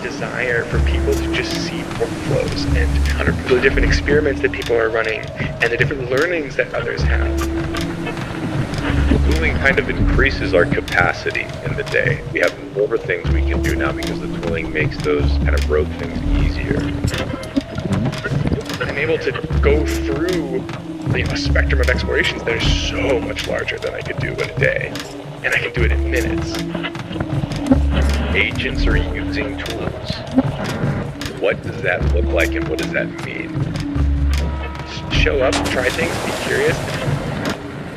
Desire for people to just see workflows and the different experiments that people are running and the different learnings that others have. Tooling kind of increases our capacity in the day. We have more things we can do now because the tooling makes those kind of rote things easier. I'm able to go through a spectrum of explorations that is so much larger than I could do in a day, and I can do it in minutes. Agents are using tools. What does that look like and what does that mean? Show up, try things, be curious.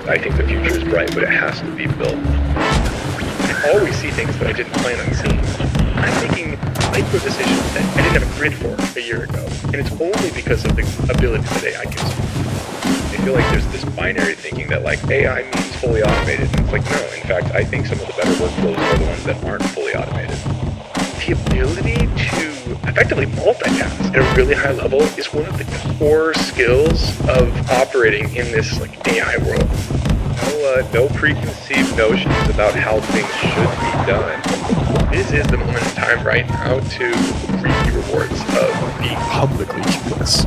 I think the future is bright, but it has to be built. I always see things that I didn't plan on seeing. I'm making micro decisions that I didn't have a grid for a year ago, and it's only because of the ability that AI gives me. I feel like there's this binary thinking that like AI means fully automated. And it's like, no, in fact, I think some of the better workflows are the ones that aren't fully automated. The ability to effectively multitask at a really high level is one of the core skills of operating in this AI world. No preconceived notions about how things should be done. This is the moment in time right now to reap the rewards of being publicly curious.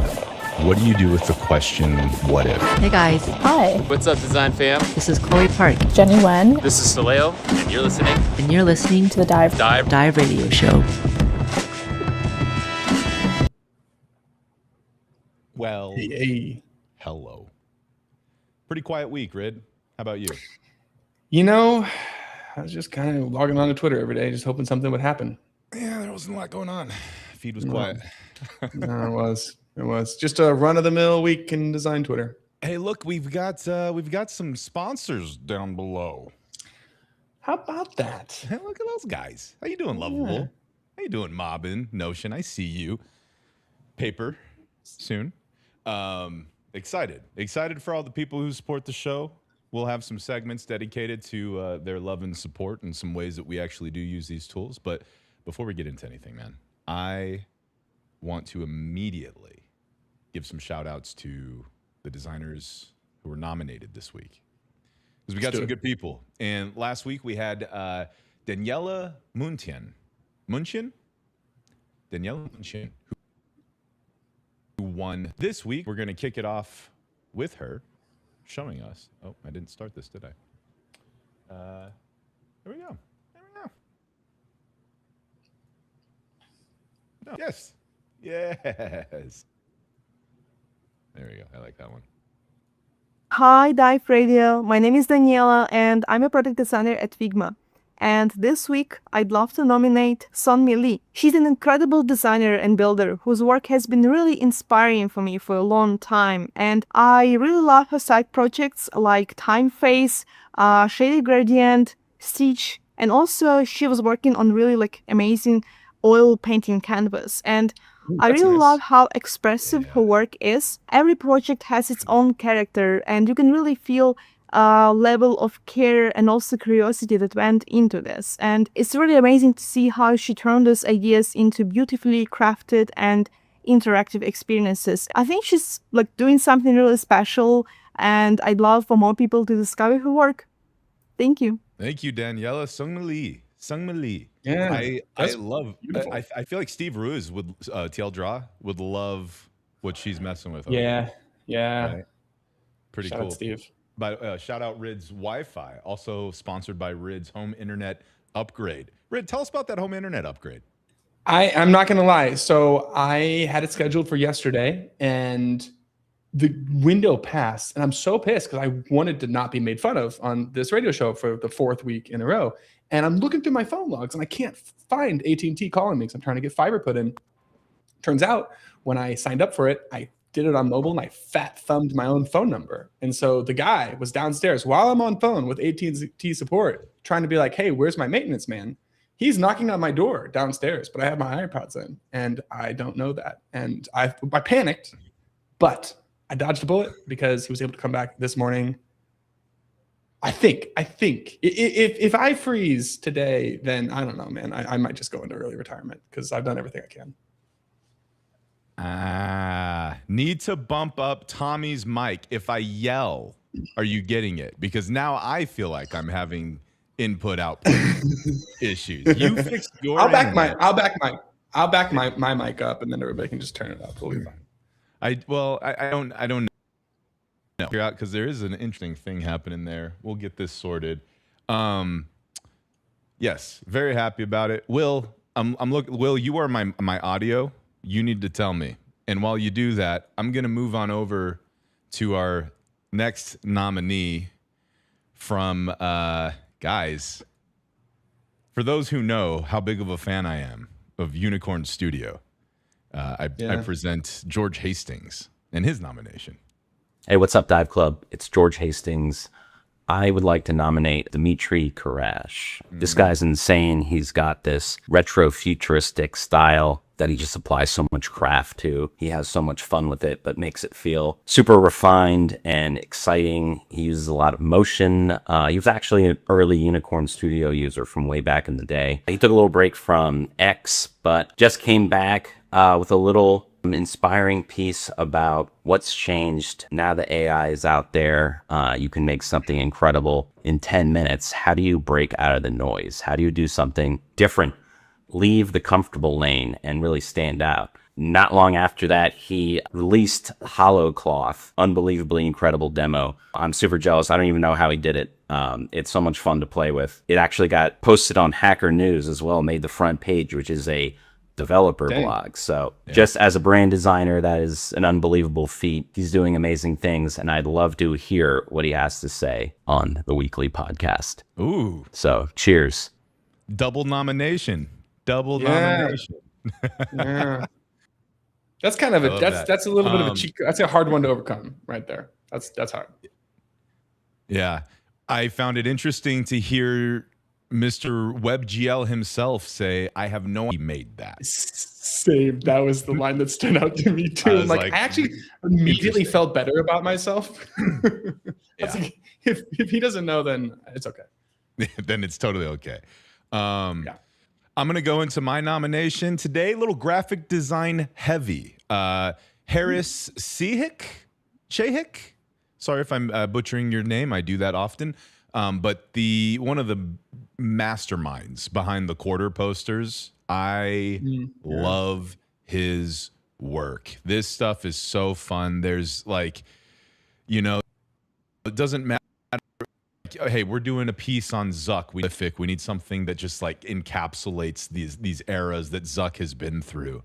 What do you do with the question, what if? Hey guys. Hi. What's up, Design Fam? This is Chloe Park. Jenny Wen. This is Soleo, and you're listening. And you're listening to the Dive Radio Show. Well, hey. Hello. Pretty quiet week, Rid. How about you? You know, I was just kind of logging on to Twitter every day, just hoping something would happen. Yeah, there wasn't a lot going on. Feed was quiet. No, it was just a run-of-the-mill week in design Twitter. Hey, look, we've got some sponsors down below. How about that? Hey, look at those guys. How you doing, Lovable? Yeah. How you doing, Mobbin? Notion, I see you. Paper, soon. Excited for all the people who support the show. We'll have some segments dedicated to their love and support and some ways that we actually do use these tools. But before we get into anything, man, I want to immediately give some shout outs to the designers who were nominated this week. Because we got some good people. And last week we had Daniela Munchin, who won. This week we're going to kick it off with her showing us. Oh, I didn't start this, did I? There we go. No. Yes. There we go. I like that one. Hi, Dive Radio. My name is Daniela, and I'm a product designer at Figma. And this week, I'd love to nominate Sunmi Lee. She's an incredible designer and builder whose work has been really inspiring for me for a long time. And I really love her side projects like Time Phase, Shady Gradient, Stitch, and also she was working on really amazing oil painting canvas. And I really love how expressive her work is. Every project has its own character, and you can really feel a level of care and also curiosity that went into this. And it's really amazing to see how she turned those ideas into beautifully crafted and interactive experiences. I think she's doing something really special, and I'd love for more people to discover her work. Thank you. Thank you, Daniela. Sungmi Lee. Yeah, I love. I feel like Steve Ruiz would TL Draw would love what she's messing with. Yeah. Right? Pretty Shout cool. out, Steve. But shout out Rid's Wi-Fi, also sponsored by Rid's Home Internet Upgrade. Rid, tell us about that home internet upgrade. I'm not gonna lie. So I had it scheduled for yesterday, and the window passed, and I'm so pissed because I wanted to not be made fun of on this radio show for the 4th week in a row. And I'm looking through my phone logs, and I can't find AT&T calling me because I'm trying to get fiber put in. Turns out when I signed up for it, I did it on mobile, and I fat thumbed my own phone number. And so the guy was downstairs while I'm on phone with AT&T support, trying to be like, hey, where's my maintenance man? He's knocking on my door downstairs, but I have my iPods in, and I don't know that. And I panicked, but I dodged a bullet because he was able to come back this morning, I think if I freeze today, then I don't know, man. I might just go into early retirement because I've done everything I can. Need to bump up Tommy's mic. If I yell, are you getting it? Because now I feel like I'm having input output issues. You fixed your. I'll back my mic up, and then everybody can just turn it up. We'll be fine. I don't know. Figure out because there is an interesting thing happening there. We'll get this sorted. Yes, very happy about it. Will, I'm looking. Will, you are my audio. You need to tell me. And while you do that, I'm gonna move on over to our next nominee from guys. For those who know how big of a fan I am of Unicorn Studio, I present George Hastings and his nomination. Hey, what's up, Dive Club? It's George Hastings. I would like to nominate Dmitry Karash. This guy's insane. He's got this retro futuristic style that he just applies so much craft to. He has so much fun with it, but makes it feel super refined and exciting. He uses a lot of motion. He was actually an early Unicorn Studio user from way back in the day. He took a little break from X, but just came back with a little inspiring piece about what's changed now that AI is out there. You can make something incredible in 10 minutes. How do you break out of the noise? How do you do something different? Leave the comfortable lane and really stand out. Not long after that, he released Hollow Cloth, unbelievably incredible demo. I'm super jealous. I don't even know how he did it. It's so much fun to play with. It actually got posted on Hacker News as well, made the front page, which is a developer blog. So just as a brand designer, that is an unbelievable feat. He's doing amazing things, and I'd love to hear what he has to say on the weekly podcast. Ooh. So cheers. Double nomination. Nomination. Yeah. That's kind of a that's a little bit of a cheat. That's a hard one to overcome right there. That's hard. Yeah. I found it interesting to hear Mr. WebGL himself say, I have no idea he made that. Same. That was the line that stood out to me too. I actually immediately felt better about myself. Like, if he doesn't know, then it's okay. Then it's totally okay. I'm going to go into my nomination today. A little graphic design heavy. Harris Chehik. Sorry if I'm butchering your name. I do that often. But one of the masterminds behind the quarter posters, I love his work. This stuff is so fun. There's it doesn't matter. Hey, we're doing a piece on Zuck. We need something that just encapsulates these eras that Zuck has been through.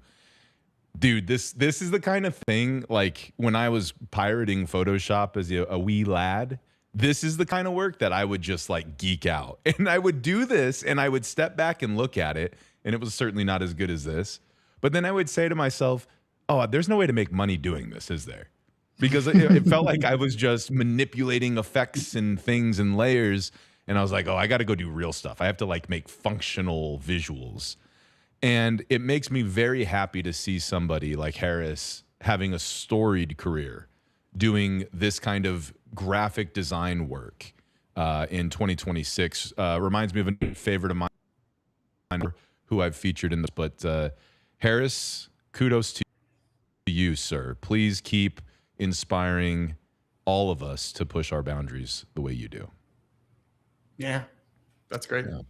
Dude, this is the kind of thing, like when I was pirating Photoshop as a wee lad, this is the kind of work that I would just geek out. And I would do this and I would step back and look at it, and it was certainly not as good as this. But then I would say to myself, oh, there's no way to make money doing this, is there? Because it felt like I was just manipulating effects and things and layers. And I was like, oh, I got to go do real stuff. I have to make functional visuals. And it makes me very happy to see somebody like Harris having a storied career doing this kind of graphic design work in 2026. Reminds me of a favorite of mine who I've featured in this. But Harris, kudos to you, sir. Please keep inspiring all of us to push our boundaries the way you do. Yeah, that's great. Yeah.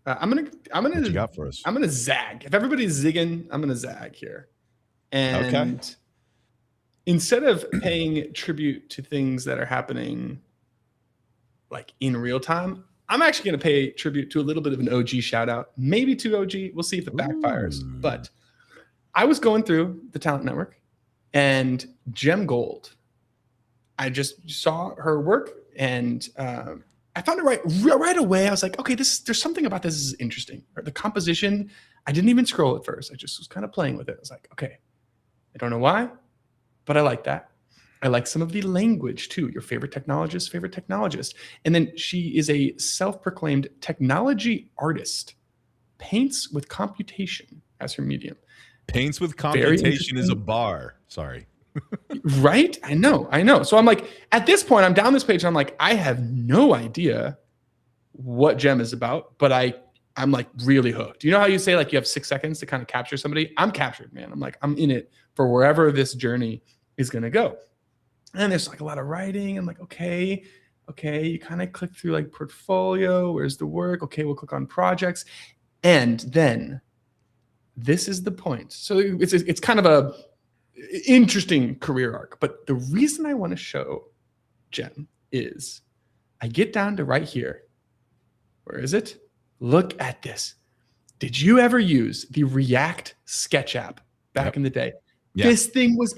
I'm gonna What you got for us? I'm gonna zag. If everybody's zigging, I'm gonna zag here. And instead of paying tribute to things that are happening in real time, I'm actually gonna pay tribute to a little bit of an OG shout out, maybe to OG. We'll see if it backfires. But I was going through the Talent Network, and Gem Gold, I just saw her work, and I found it right away. I was like, okay, there's something about this is interesting. The composition, I didn't even scroll at first. I just was kind of playing with it. I was like, okay, I don't know why, but I like that. I like some of the language too. Your favorite technologist. And then she is a self-proclaimed technology artist, paints with computation as her medium. Paints with computation is a bar. Sorry. Right? I know. So I'm like, at this point, I'm down this page and I'm like, I have no idea what Gem is about, but I'm like really hooked. You know how you say like you have 6 seconds to kind of capture somebody? I'm captured, man. I'm like, I'm in it for wherever this journey is going to go. And there's like a lot of writing. I'm like, okay. You kind of click through like portfolio. Where's the work? Okay, we'll click on projects. And then this is the point. So it's kind of a interesting career arc. But the reason I want to show Gem is I get down to right here. Where is it? Look at this. Did you ever use the React Sketch app back in the day? Yeah. This thing was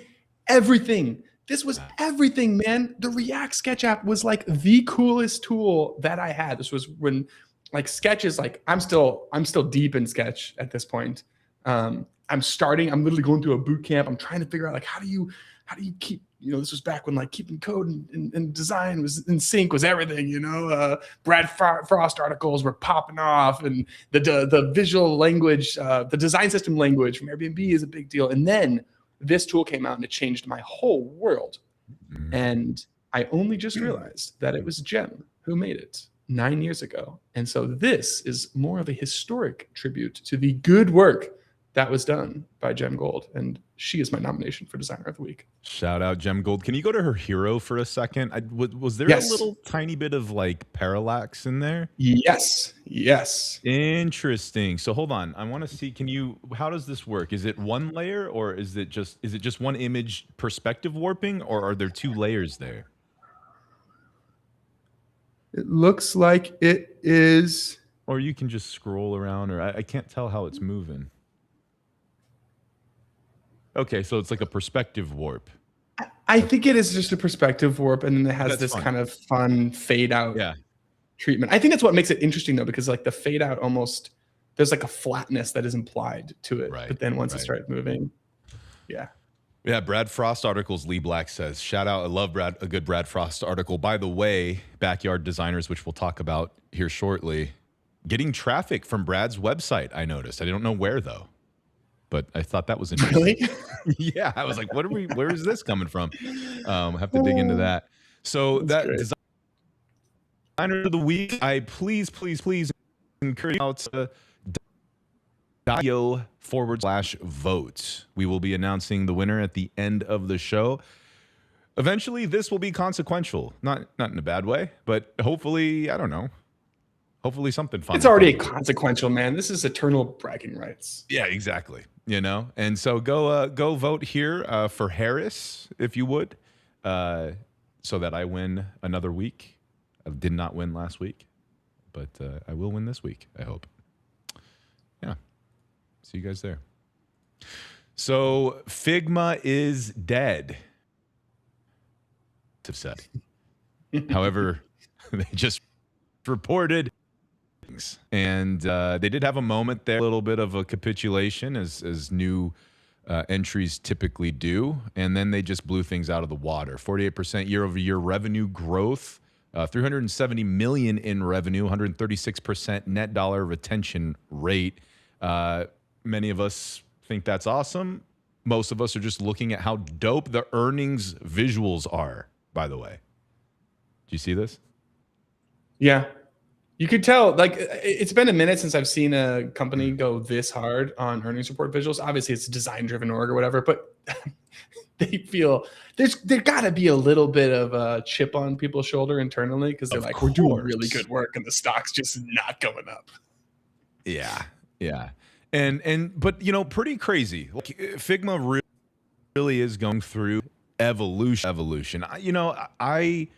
everything. This was everything, man. The React Sketch app was like the coolest tool that I had. This was when like Sketch is like, I'm still deep in Sketch at this point. I'm literally going through a boot camp. I'm trying to figure out like, how do you keep, this was back when like keeping code and design was in sync was everything, Brad Frost articles were popping off, and the visual language, the design system language from Airbnb is a big deal. And then this tool came out and it changed my whole world. And I only just realized that it was Gem who made it 9 years ago. And so this is more of a historic tribute to the good work that was done by Gem Gold. And she is my nomination for Designer of the Week. Shout out Gem Gold. Can you go to her hero for a second? Was there Yes. a little tiny bit of like parallax in there? Yes. Interesting. So hold on. I want to see, how does this work? Is it one layer, or is it just one image perspective warping, or are there 2 layers there? It looks like it is. Or you can just scroll around, or I can't tell how it's moving. Okay, so it's like a perspective warp. I think it is just a perspective warp, and then it has That's this fun. kind of fun fade out Yeah. treatment. I think that's what makes it interesting though, because like the fade out almost, there's like a flatness that is implied to it. Right, But then once it right. starts moving, yeah. Yeah, Brad Frost articles, Lee Black says. Shout out, I love a good Brad Frost article. By the way, Backyard Designers, which we'll talk about here shortly, getting traffic from Brad's website, I noticed. I don't know where though, but I thought that was interesting. Really? Yeah, I was like, where is this coming from? Have to dig into that. So That's that great. Designer of the Week, I please encourage you out to .io/vote. We will be announcing the winner at the end of the show. Eventually, this will be consequential. Not in a bad way, but hopefully, I don't know. Hopefully something fun. It's already consequential, man. This is eternal bragging rights. Yeah, exactly. And so go vote here for Harris, if you would, so that I win another week. I did not win last week, but I will win this week, I hope. Yeah. See you guys there. So Figma is dead. Have said. However, they just reported, and they did have a moment there, a little bit of a capitulation, as new entries typically do, and then they just blew things out of the water. 48% year-over-year revenue growth, $370 million in revenue, 136% net dollar retention rate. Many of us think that's awesome. Most of us are just looking at how dope the earnings visuals are, by the way. Do you see this? Yeah. You could tell, like, it's been a minute since I've seen a company go this hard on earnings report visuals. Obviously, it's a design-driven org or whatever, but they feel there got to be a little bit of a chip on people's shoulder internally, because they're like, we're doing really good work, and the stock's just not going up. Yeah. But pretty crazy. Like, Figma really is going through evolution. I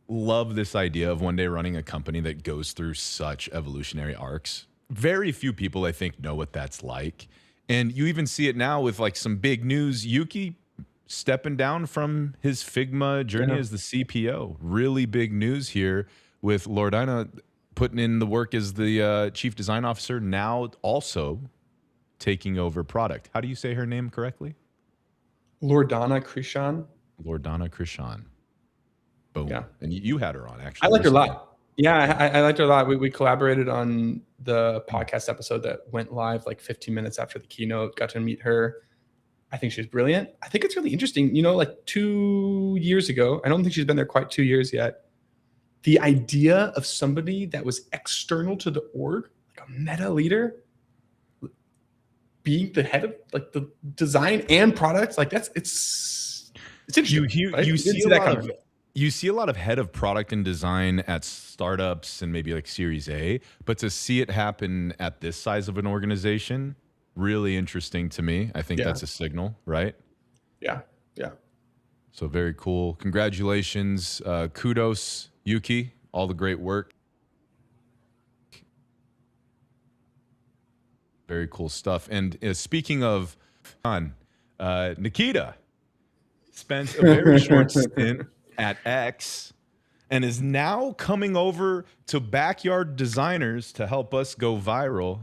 love this idea of one day running a company that goes through such evolutionary arcs. Very few people, I think, know what that's like. And you even see it now with like some big news. Yuki stepping down from his Figma journey as the CPO. Really big news here with Loredana putting in the work as the chief design officer, now also taking over product. How do you say her name correctly? Loredana Krishan. Loredana Krishan. Boom. Yeah. And you had her on, actually. I liked her a lot. Yeah, I liked her a lot. We collaborated on the podcast episode that went live like 15 minutes after the keynote. Got to meet her. I think she's brilliant. I think it's really interesting. You know, like 2 years ago, I don't think she's been there quite 2 years yet. The idea of somebody that was external to the org, like a meta leader, being the head of like the design and products, like it's interesting. Right? You see a that lot coming. you see a lot of head of product and design at startups and maybe like Series A, but to see it happen at this size of an organization, really interesting to me. I think that's a signal, right? Yeah. So very cool. Congratulations. Kudos, Yuki. All the great work. Very cool stuff. And speaking of fun, Nikita spent a very short stint at X and is now coming over to Backyard Designers to help us go viral.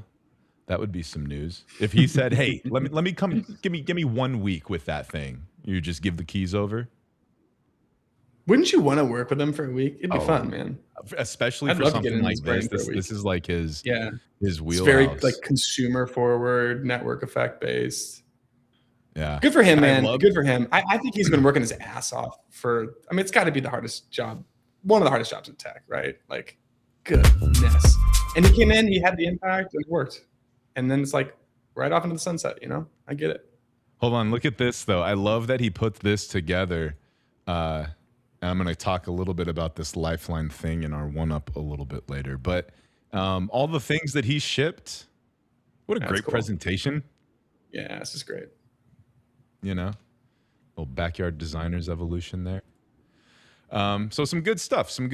That would be some news. If he said, "Hey, let me come, give me 1 week with that thing," you just give the keys over. Wouldn't you want to work with him for a week? It'd be fun, man. Especially I'd for love to get something in like his brain this. for a week. This is like his It's wheelhouse. very like consumer forward, network effect based. Yeah. Good for him, man. love- Good for him. I think he's been working his ass off for, I mean, it's got to be the hardest job, one of the hardest jobs in tech, right? Like, goodness. And he came in, he had the impact, and it worked. And then it's like right off into the sunset, you know? I get it. Hold on, look at this though. I love that he put this together. And I'm going to talk a little bit about this Lifeline thing in our one-up a little bit later. But all the things that he shipped, what a That's great cool. presentation. Yeah, this is great. You know, little Backyard Designers evolution there. So some good stuff, some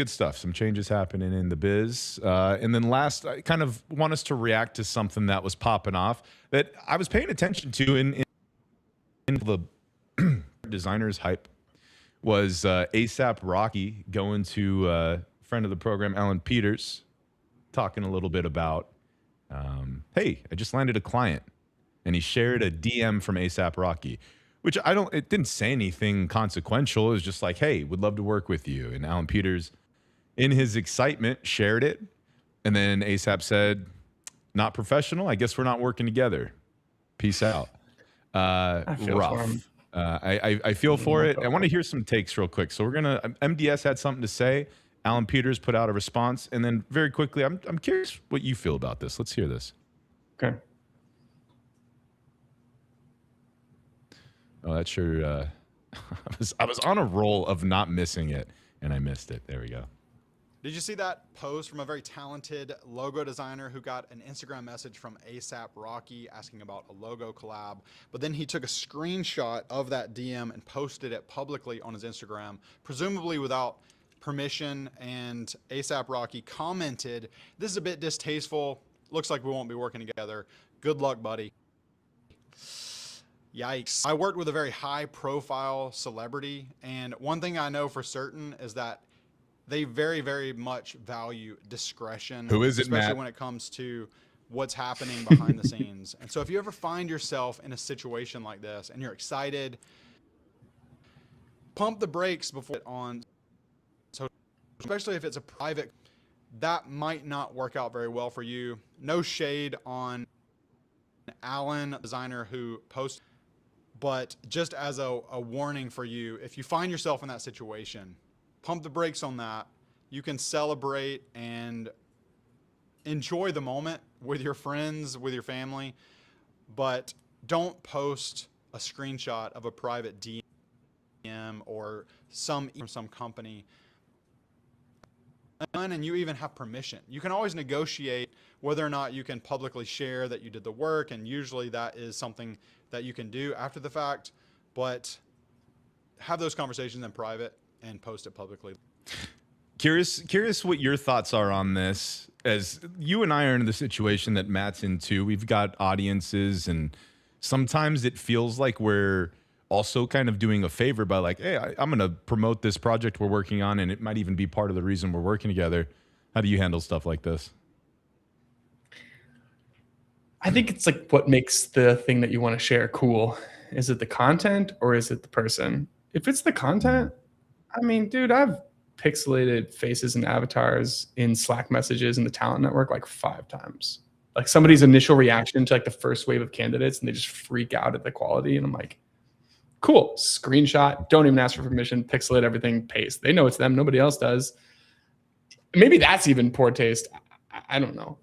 changes happening in the biz. And then last, I kind of want us to react to something that was popping off that I was paying attention to in the designers hype was ASAP Rocky going to a friend of the program, Alan Peters, talking a little bit about, hey, I just landed a client. And he shared a DM from ASAP Rocky, which it didn't say anything consequential. It was just like, hey, would love to work with you. And Alan Peters, in his excitement, shared it. And then ASAP said, not professional. I guess we're not working together. Peace out. I feel Rough. for him. I feel for it. I want to hear some takes real quick. So MDS had something to say. Alan Peters put out a response. And then very quickly, I'm curious what you feel about this. Let's hear this. Okay. Oh, that's sure. I was on a roll of not missing it, and I missed it. There we go. Did you see that post from a very talented logo designer who got an Instagram message from ASAP Rocky asking about a logo collab? But then he took a screenshot of that DM and posted it publicly on his Instagram, presumably without permission. And ASAP Rocky commented, "This is a bit distasteful. Looks like we won't be working together. Good luck, buddy." Yikes. I worked with a very high profile celebrity, and one thing I know for certain is that they very, very much value discretion. Who is it, especially Matt? when it comes to what's happening behind the scenes. And so if you ever find yourself in a situation like this and you're excited, pump the brakes before it on. So especially if it's a private, that might not work out very well for you. No shade on Alan, designer who posted, but just as a warning for you, if you find yourself in that situation, pump the brakes on that. You can celebrate and enjoy the moment with your friends, with your family, but don't post a screenshot of a private DM or from some company. And you even have permission. You can always negotiate whether or not you can publicly share that you did the work, and usually that is something that you can do after the fact, but have those conversations in private and post it publicly. Curious what your thoughts are on this, as you and I are in the situation that Matt's in too. We've got audiences, and sometimes it feels like we're also kind of doing a favor by like, hey, I'm going to promote this project we're working on, and it might even be part of the reason we're working together. How do you handle stuff like this? I think it's like what makes the thing that you want to share cool. Is it the content or is it the person? If it's the content, I mean, dude, I've pixelated faces and avatars in Slack messages in the talent network like 5 times. like somebody's initial reaction to like the first wave of candidates and they just freak out at the quality. And I'm like, cool, screenshot, don't even ask for permission, pixel it, everything, paste. They know it's them, nobody else does. Maybe that's even poor taste. I don't know.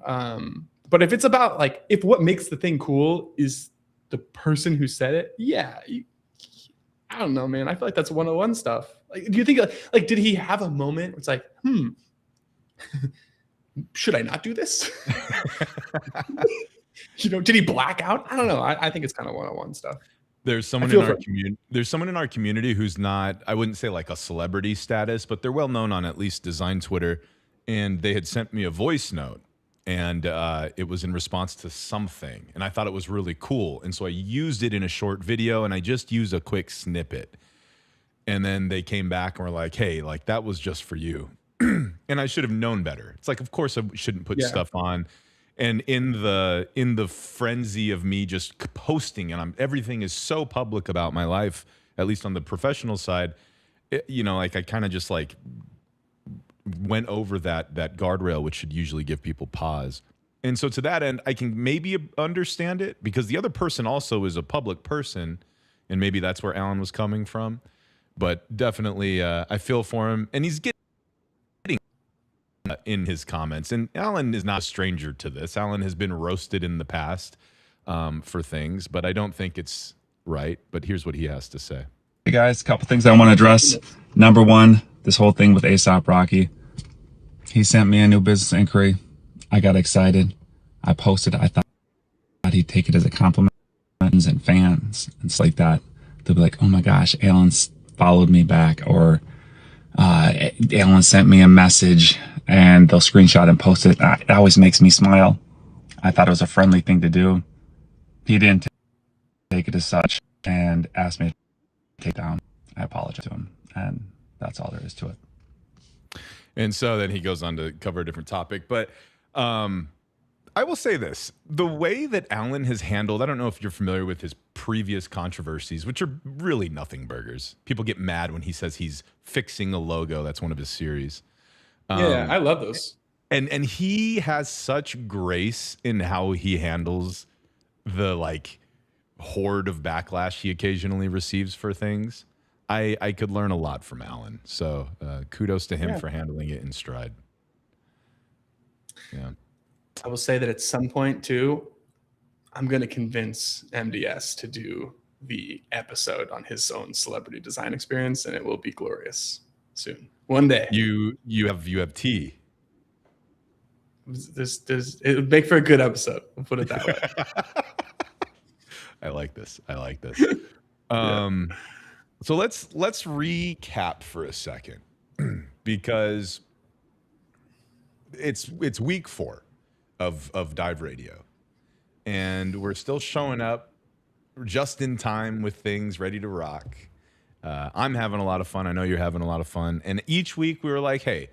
But if it's about like, if what makes the thing cool is the person who said it, yeah, I don't know, man. I feel like that's 101 stuff. Like, do you think like did he have a moment where it's like, should I not do this? Did he black out? I don't know. I think it's kind of 101 stuff. There's someone in our community. There's someone in our community who's not, I wouldn't say like a celebrity status, but they're well known on at least design Twitter. And they had sent me a voice note, and it was in response to something, and I thought it was really cool, and so I used it in a short video, and I just used a quick snippet, and then they came back and were like, "Hey, like that was just for you," and I should have known better. It's like, of course, I shouldn't put stuff on. And in the frenzy of me just posting, and everything is so public about my life, at least on the professional side, like I kind of just like went over that guardrail, which should usually give people pause. And so to that end, I can maybe understand it because the other person also is a public person, and maybe that's where Alan was coming from. But definitely, I feel for him, and he's getting in his comments. And Alan is not a stranger to this. Alan has been roasted in the past for things, but I don't think it's right. But here's what he has to say. Hey guys, a couple things I want to address. Number one, this whole thing with Aesop Rocky. He sent me a new business inquiry. I got excited. I posted. I thought he'd take it as a compliment, and fans and stuff like that. They'll be like, "Oh my gosh, Alan's followed me back," or Alan sent me a message, and they'll screenshot and post it. It always makes me smile. I thought it was a friendly thing to do. He didn't take it as such and asked me to take it down. I apologize to him, and that's all there is to it. And so then he goes on to cover a different topic. But I will say this. The way that Alan has handled, I don't know if you're familiar with his previous controversies, which are really nothing burgers. People get mad when he says he's fixing a logo. That's one of his series. Yeah, I love those. And he has such grace in how he handles the like horde of backlash he occasionally receives for things. I could learn a lot from Alan. So kudos to him for handling it in stride. Yeah. I will say that at some point too, I'm going to convince MDS to do the episode on his own celebrity design experience, and it will be glorious soon. One day. You have tea. It would make for a good episode. We'll put it that way. I like this. Yeah. So let's recap for a second because it's week 4 of Dive Radio, and we're still showing up just in time with things ready to rock. I'm having a lot of fun. I know you're having a lot of fun. And each week we were like, hey,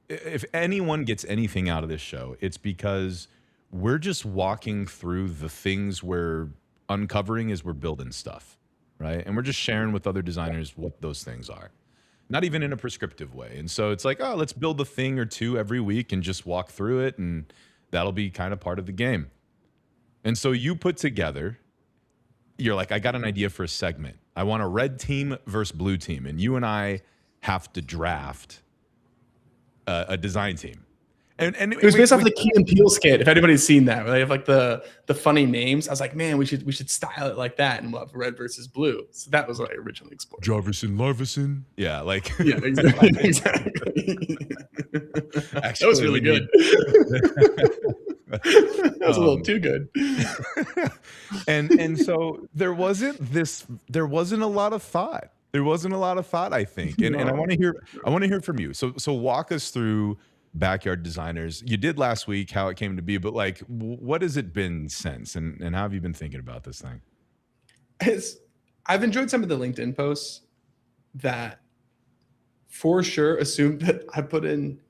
if anyone gets anything out of this show, it's because we're just walking through the things we're uncovering as we're building stuff, right? And we're just sharing with other designers what those things are, not even in a prescriptive way. And so it's like, oh, let's build a thing or two every week and just walk through it, and that'll be kind of part of the game. And so you put together, you're like, I got an idea for a segment. I want a red team versus blue team, and you and I have to draft a design team. And it was based off the Key and Peele skit. If anybody's seen that, where they have like the funny names. I was like, man, we should style it like that, and we'll have red versus blue. So that was what I originally explored. Jarvison, Larvison. Yeah, like yeah, exactly. Actually, that was really good. That was a little too good. and so there wasn't a lot of thought. I think. And I want to hear from you. So walk us through Backyard Designers. You did last week how it came to be, but like what has it been since, and how have you been thinking about this thing? I've enjoyed some of the LinkedIn posts that for sure assumed that I put in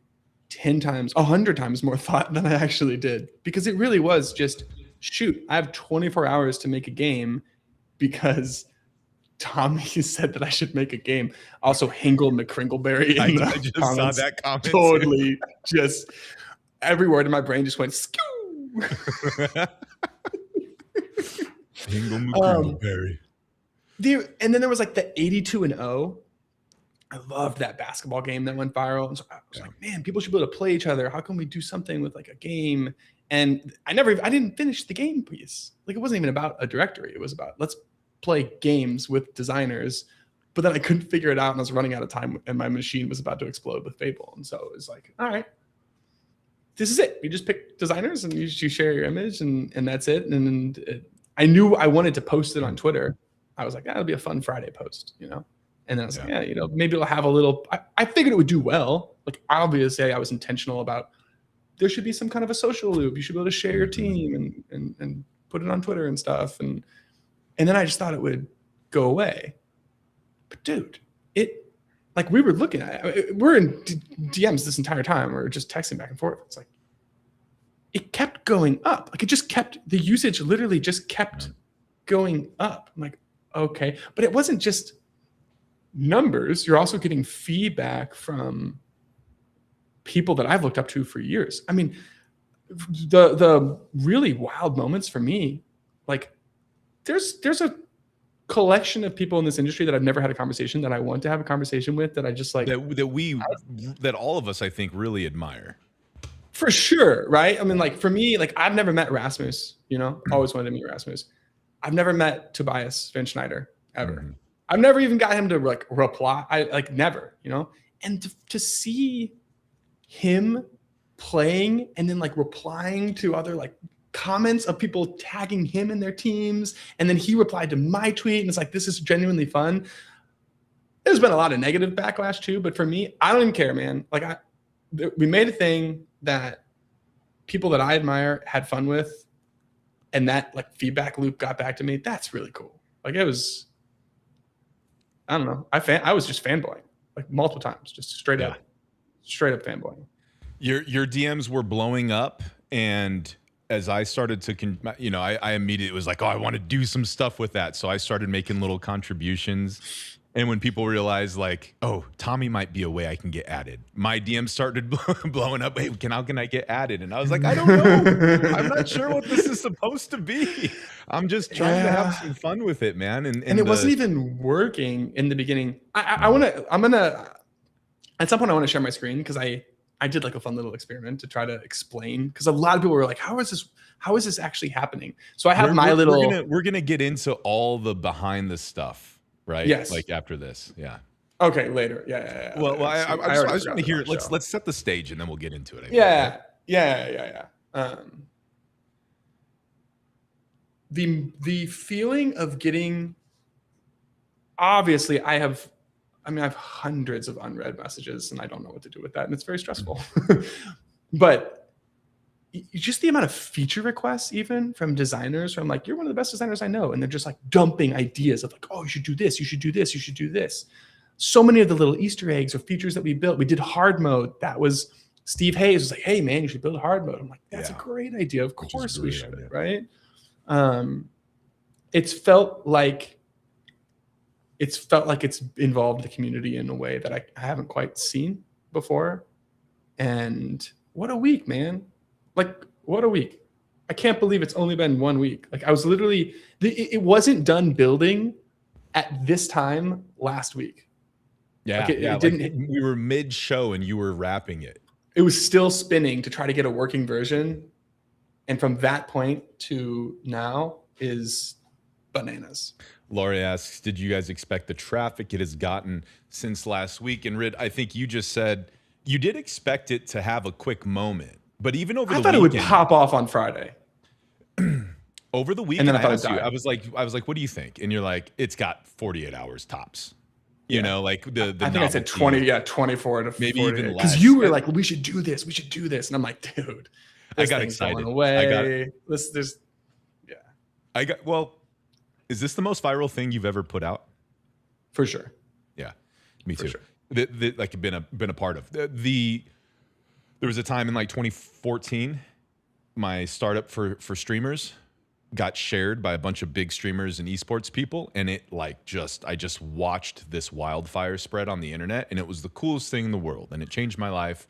10 times, 100 times more thought than I actually did, because it really was just, shoot, I have 24 hours to make a game because Tommy said that I should make a game. Also, Hingle McCringleberry. I just saw that comment. Totally just every word in my brain just went skew. Perry. And then there was like the 82-0. I loved that basketball game that went viral. And so I was like, man, people should be able to play each other. How can we do something with like a game? And I didn't finish the game piece. Like, it wasn't even about a directory. It was about, let's play games with designers. But then I couldn't figure it out, and I was running out of time, and my machine was about to explode with Fable. And so it was like, all right, this is it. You just pick designers and you share your image, and that's it. And I knew I wanted to post it on Twitter. I was like, that'll be a fun Friday post, you know? And then I was like, yeah, you know, maybe it'll have a little, I figured it would do well. Like, obviously I was intentional about, there should be some kind of a social loop. You should be able to share your team and put it on Twitter and stuff. And then I just thought it would go away. But dude, we were looking at it. We're in DMs this entire time. We're just texting back and forth. It's like, it kept going up. Like, the usage literally just kept going up. I'm like, okay. But it wasn't just numbers. You're also getting feedback from people that I've looked up to for years. I mean, the really wild moments for me, like, there's a collection of people in this industry that I've never had a conversation that I want to have a conversation with, that I just like that all of us, I think, really admire. For sure, right? I mean, like, for me, like, I've never met Rasmus, you know, always wanted to meet Rasmus. I've never met Tobias Van Schneider ever. I've never even got him to like reply. Never, you know. And to see him playing and then like replying to other like comments of people tagging him in their teams, and then he replied to my tweet, and it's like, this is genuinely fun. There's been a lot of negative backlash too, but for me, I don't even care, man. Like, we made a thing that people that I admire had fun with, and that like feedback loop got back to me. That's really cool. Like, it was, I don't know. I was just fanboying like multiple times, just straight up fanboying. Your DMs were blowing up, and as I started to, I immediately was like, oh, I want to do some stuff with that. So I started making little contributions. And when people realized like, oh, Tommy might be a way I can get added, my DMs started blowing up. Hey, how can I get added? And I was like, I don't know. I'm not sure what this is supposed to be. I'm just trying to have some fun with it, man. And it wasn't even working in the beginning. At some point I want to share my screen, because I did like a fun little experiment to try to explain, because a lot of people were like, how is this actually happening? So I have we're gonna get into all the behind the stuff, right? Yes. Like after this. Yeah. Okay, later. Yeah. Well, I just want to hear, let's set the stage and then we'll get into it. Yeah. The feeling of getting, obviously I have hundreds of unread messages, and I don't know what to do with that, and it's very stressful. But just the amount of feature requests, even from designers, from like, you're one of the best designers I know, and they're just like dumping ideas of like, oh, you should do this, you should do this, you should do this. So many of the little Easter eggs or features that we built. We did hard mode. That was Steve Hayes was like, hey man, you should build hard mode. I'm like, that's a great idea. Of course we should, right? It's felt like it's involved the community in a way that I haven't quite seen before. And what a week, man. Like, what a week. I can't believe it's only been 1 week. Like, I was literally, it wasn't done building at this time last week. Yeah, like it didn't. We were mid-show and you were wrapping it. It was still spinning to try to get a working version. And from that point to now is bananas. Laurie asks, did you guys expect the traffic it has gotten since last week? And Rid, I think you just said you did expect it to have a quick moment, but even over the weekend, I thought it would pop off on Friday. Over the weekend, and then I was like, what do you think? And you're like, it's got 48 hours tops. You know, like the I think I said 24 to maybe 40, even less. because you were like, we should do this, and I'm like, dude, I got excited. Is this the most viral thing you've ever put out? For sure. Yeah, me too. Sure. Like been a part of. There was a time in like 2014, my startup for streamers got shared by a bunch of big streamers and esports people, and it I just watched this wildfire spread on the internet, and it was the coolest thing in the world, and it changed my life.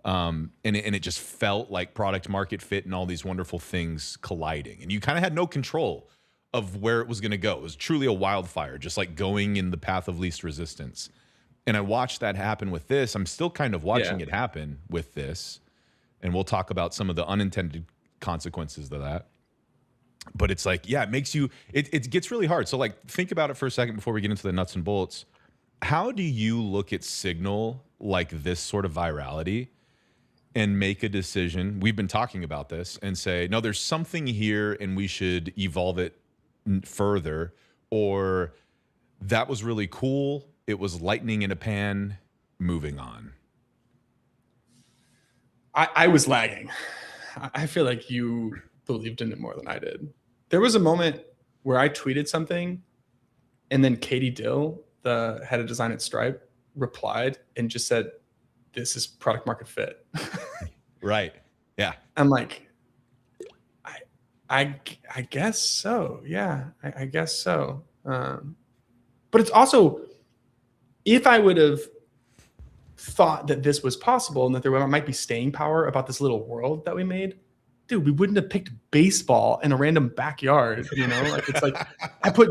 And it just felt like product market fit and all these wonderful things colliding. And you kind of had no control of where it was going to go. It was truly a wildfire, just like going in the path of least resistance. And I watched that happen with this. I'm still kind of watching it happen with this. And we'll talk about some of the unintended consequences of that. But it's like, yeah, it makes you, it gets really hard. So like, think about it for a second before we get into the nuts and bolts. How do you look at signal like this sort of virality and make a decision? We've been talking about this and say, no, there's something here and we should evolve it further, or that was really cool. It was lightning in a pan, moving on. I was lagging. I feel like you believed in it more than I did. There was a moment where I tweeted something and then Katie Dill, the head of design at Stripe, replied and just said, this is product market fit. Right. Yeah. I'm like, I guess so. Yeah, I guess so. But it's also, if I would have thought that this was possible and that there might be staying power about this little world that we made, dude, we wouldn't have picked baseball in a random backyard. You know, like it's like I put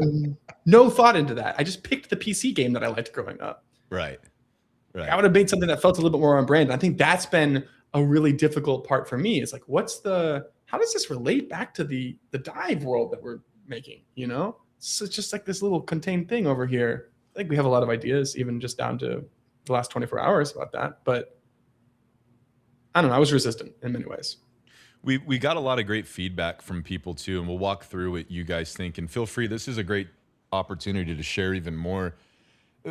no thought into that. I just picked the PC game that I liked growing up. Right. Right. I would have made something that felt a little bit more on brand. I think that's been a really difficult part for me. It's like, how does this relate back to the dive world that we're making? You know, so it's just like this little contained thing over here. I think we have a lot of ideas, even just down to the last 24 hours about that. But I don't know. I was resistant in many ways. We got a lot of great feedback from people too, and we'll walk through what you guys think. And feel free. This is a great opportunity to share even more.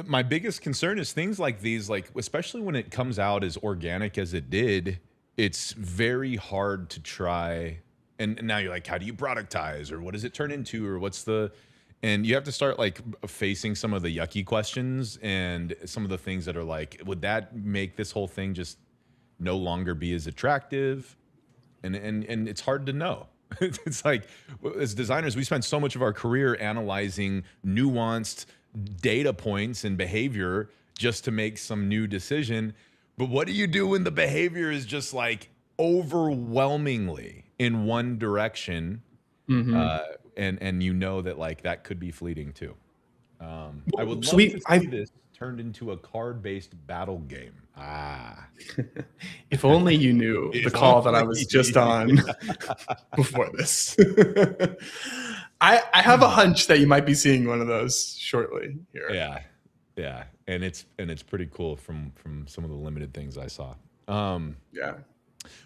My biggest concern is things like these, like especially when it comes out as organic as it did, it's very hard to try. And now you're like, how do you productize, or what does it turn into, or and you have to start like facing some of the yucky questions and some of the things that are like, would that make this whole thing just no longer be as attractive? And it's hard to know. It's like, as designers, we spend so much of our career analyzing nuanced data points and behavior just to make some new decision. But what do you do when the behavior is just like overwhelmingly in one direction? And you know that like that could be fleeting too. I would love to see this turned into a card-based battle game. If only you knew the call that I was just on before this. I have a hunch that you might be seeing one of those shortly here. Yeah, and it's pretty cool from some of the limited things I saw. Yeah,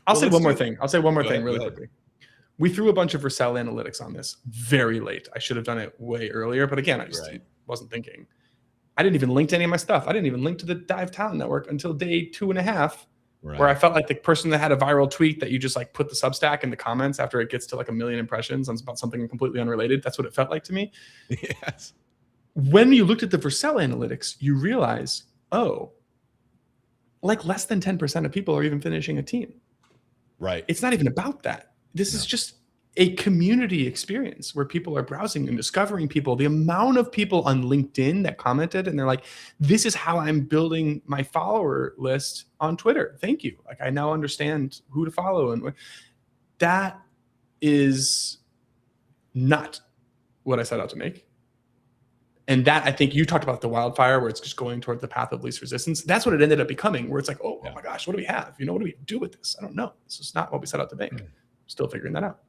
I'll say one more thing really quickly. We threw a bunch of Vercel analytics on this very late. I should have done it way earlier, but again, I just wasn't thinking. I didn't even link to any of my stuff. I didn't even link to the Dive Talent Network until day 2.5, where I felt like the person that had a viral tweet that you just like put the Substack in the comments after it gets to like 1 million impressions on about something completely unrelated. That's what it felt like to me. Yes. When you looked at the Vercel analytics, you realize, oh, like less than 10% of people are even finishing a team. Right. It's not even about that. This is just a community experience where people are browsing and discovering people. The amount of people on LinkedIn that commented and they're like, this is how I'm building my follower list on Twitter. Thank you. Like I now understand who to follow. And that is not what I set out to make. And that, I think you talked about the wildfire where it's just going toward the path of least resistance. That's what it ended up becoming, where it's like, oh my gosh, what do we have? You know, what do we do with this? I don't know. This is not what we set out to make. Still figuring that out.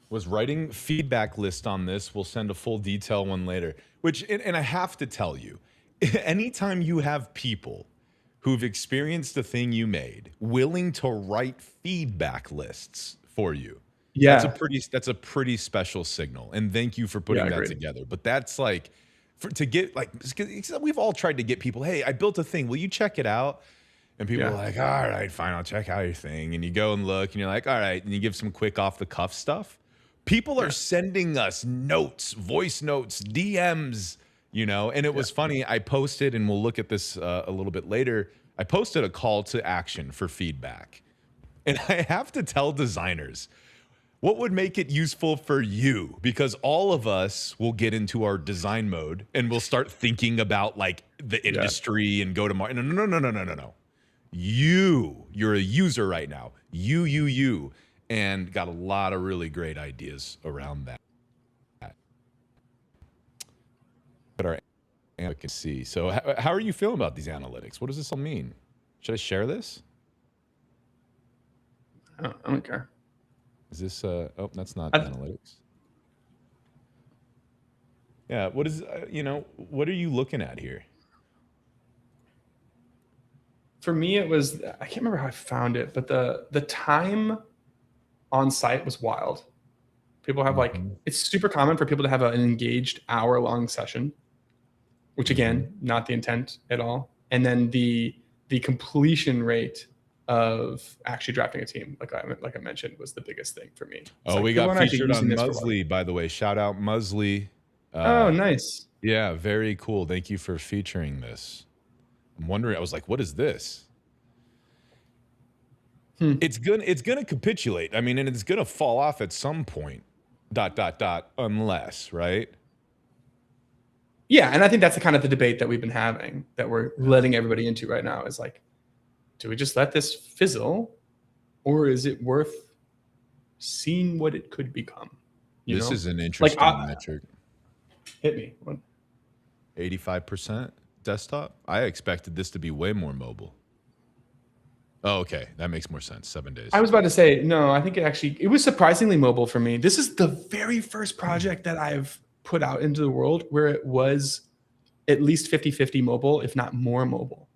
Was writing feedback list on this. We'll send a full detail one later, which, and I have to tell you, anytime you have people who've experienced the thing you made willing to write feedback lists for you, that's a pretty special signal. And thank you for putting that together. But that's like, to get like, we've all tried to get people, hey, I built a thing. Will you check it out? And people are like, all right, fine, I'll check out your thing. And you go and look and you're like, all right. And you give some quick off the cuff stuff. People are sending us notes, voice notes, DMs, you know, and it was funny. I posted, and we'll look at this a little bit later. I posted a call to action for feedback. And I have to tell designers, what would make it useful for you? Because all of us will get into our design mode and we'll start thinking about like the industry and go to market. No. You're a user right now. You, and got a lot of really great ideas around that. But our analytics can see. So how are you feeling about these analytics? What does this all mean? Should I share this? I don't care. Is this oh, that's not analytics. Yeah, what is what are you looking at here? For me, it was, I can't remember how I found it, but the time on site was wild. People have it's super common for people to have an engaged hour-long session, which again, not the intent at all. And then the completion rate of actually drafting a team, like I mentioned, was the biggest thing for me. Oh, we got featured on Muzzly, by the way. Shout out Muzzly. Oh, nice. Yeah, very cool. Thank you for featuring this. I'm wondering, I was like, what is this? It's gonna capitulate. I mean, and it's gonna fall off at some point. ... Unless, right? Yeah, and I think that's the kind of the debate that we've been having, that we're letting everybody into right now, is like, do we just let this fizzle, or is it worth seeing what it could become? This is an interesting metric. Hit me. 85% desktop? I expected this to be way more mobile. Oh, okay. That makes more sense. 7 days. I was about to say, no, I think it was surprisingly mobile for me. This is the very first project that I've put out into the world where it was at least 50-50 mobile, if not more mobile.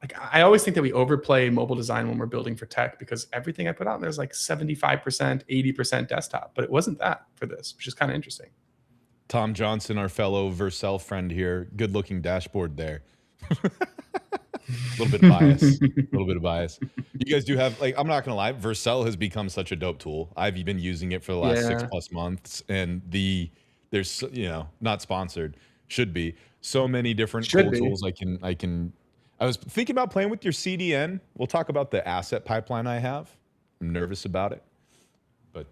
Like, I always think that we overplay mobile design when we're building for tech, because everything I put out there is like 75%, 80% desktop, but it wasn't that for this, which is kind of interesting. Tom Johnson, our fellow Vercel friend here, good looking dashboard there. A little bit of bias. You guys do have, like, I'm not gonna lie, Vercel has become such a dope tool. I've been using it for the last 6+ months, and there's not sponsored, should be, so many different cool tools I was thinking about playing with your CDN. We'll talk about the asset pipeline I have. I'm nervous about it, but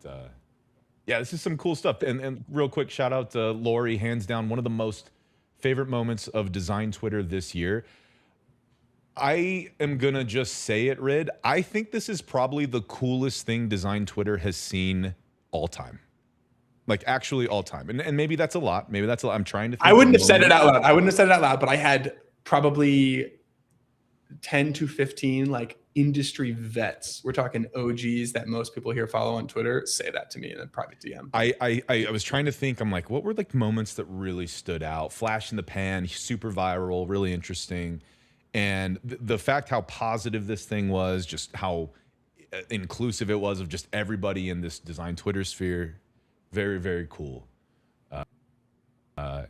yeah, this is some cool stuff. And real quick, shout out to Lori, hands down, one of the most favorite moments of Design Twitter this year. I am going to just say it, Rid. I think this is probably the coolest thing Design Twitter has seen all time. Like, actually all time. And maybe that's a lot. Maybe that's a lot. I'm trying to think. I wouldn't have said it out loud. But I had probably 10 to 15 like industry vets. We're talking OGs that most people here follow on Twitter say that to me in a private DM. I was trying to think. I'm like, what were like moments that really stood out? Flash in the pan, super viral, really interesting. And the fact how positive this thing was, just how inclusive it was of just everybody in this Design Twitter sphere. Very, very cool. I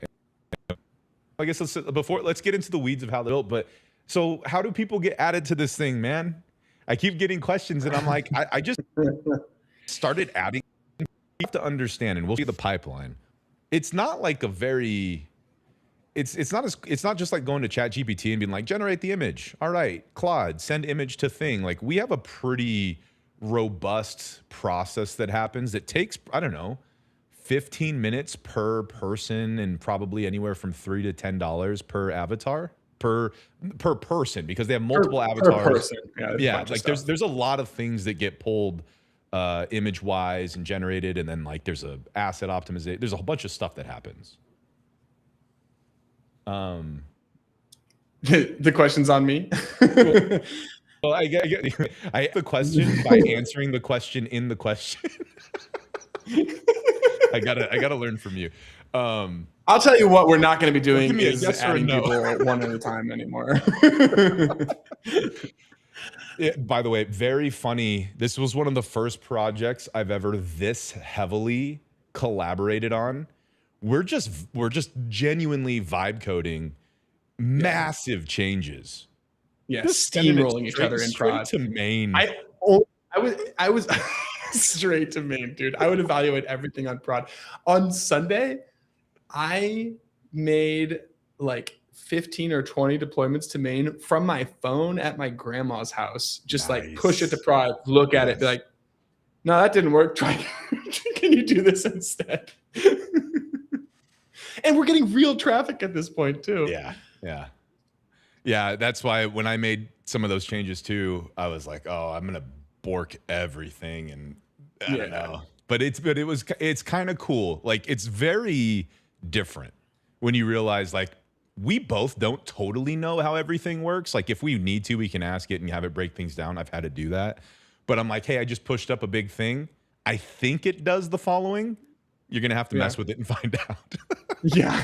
guess let's get into the weeds of how they're built. But so how do people get added to this thing, man? I keep getting questions, and I'm like, I just started adding. You have to understand, and we'll see the pipeline. It's not like a very. It's not just like going to ChatGPT and being like, generate the image. All right, Claude, send image to thing. Like, we have a pretty robust process that happens that takes, I don't know, 15 minutes per person, and probably anywhere from $3 to $10 per avatar per person, because they have multiple avatars. Per person. Yeah, like there's a lot of things that get pulled image wise and generated, and then like there's a asset optimization. There's a whole bunch of stuff that happens. The question's on me. Well, I have the question by answering the question in the question. I gotta learn from you. I'll tell you what we're not going to be doing is adding people one at a time anymore. By the way, very funny. This was one of the first projects I've ever this heavily collaborated on. We're just genuinely vibe coding massive changes. Yeah, steamrolling each other in prod. To main. I was straight to main, dude. I would evaluate everything on prod. On Sunday, I made like 15 or 20 deployments to main from my phone at my grandma's house. Just like push it to prod, look at it, be like, no, that didn't work. Try. Can you do this instead? And we're getting real traffic at this point too. Yeah. Yeah, that's why when I made some of those changes too, I was like, oh, I'm gonna bork everything, and I don't know. But it's kind of cool. Like it's very different when you realize like we both don't totally know how everything works. Like if we need to, we can ask it and have it break things down. I've had to do that. But I'm like, hey, I just pushed up a big thing. I think it does the following. You're gonna have to mess with it and find out. Yeah.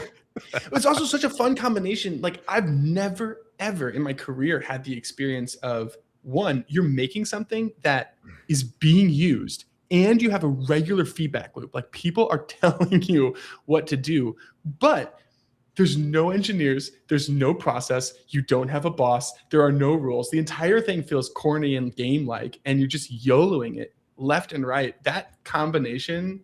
It's also such a fun combination. Like I've never ever in my career had the experience of one, you're making something that is being used and you have a regular feedback loop. Like people are telling you what to do, but there's no engineers, there's no process, you don't have a boss, there are no rules. The entire thing feels corny and game-like, and you're just YOLOing it left and right. That combination,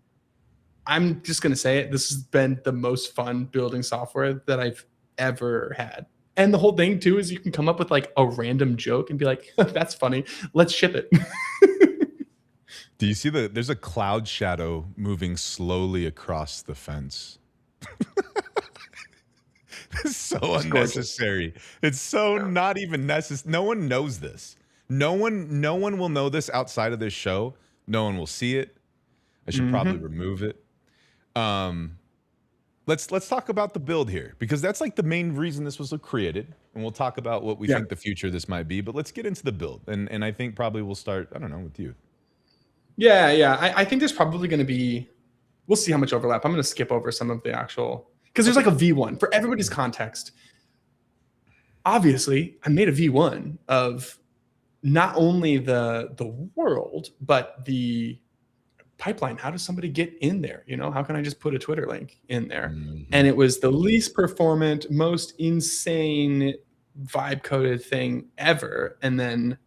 I'm just going to say it, this has been the most fun building software that I've ever had. And the whole thing too is you can come up with like a random joke and be like, that's funny, let's ship it. Do you see there's a cloud shadow moving slowly across the fence? It's so unnecessary. It's so not even necessary. No one knows this. No one will know this outside of this show. No one will see it. I should probably remove it. Let's talk about the build here, because that's like the main reason this was created, and we'll talk about what we think the future of this might be. But let's get into the build, and I think probably we'll start, I don't know, with you. I think there's probably going to be, we'll see how much overlap. I'm going to skip over some of the actual, because there's like a V1 for everybody's context. Obviously, I made a V1 of not only the world, but the pipeline. How does somebody get in there? You know, how can I just put a Twitter link in there? And it was the least performant, most insane vibe coded thing ever. And then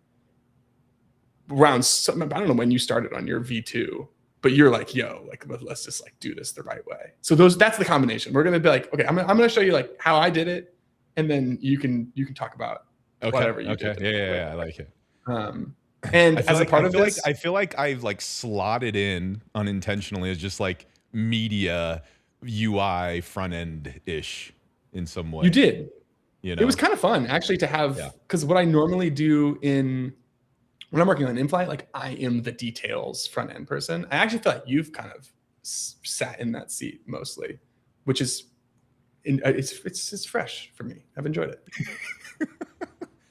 around some, I don't know when you started on your V2, but you're like, yo, like let's just like do this the right way. So that's the combination. We're gonna be like, okay, I'm gonna show you like how I did it, and then you can talk about whatever you did. Yeah, I like it. And as a part of this, I feel like I've like slotted in unintentionally as just like media UI front end ish in some way. you did. You know, It was kind of fun actually to have, because what I normally do when I'm working on in-flight, like I am the details front end person. I actually feel like you've kind of sat in that seat mostly, which is it's fresh for me. I've enjoyed it.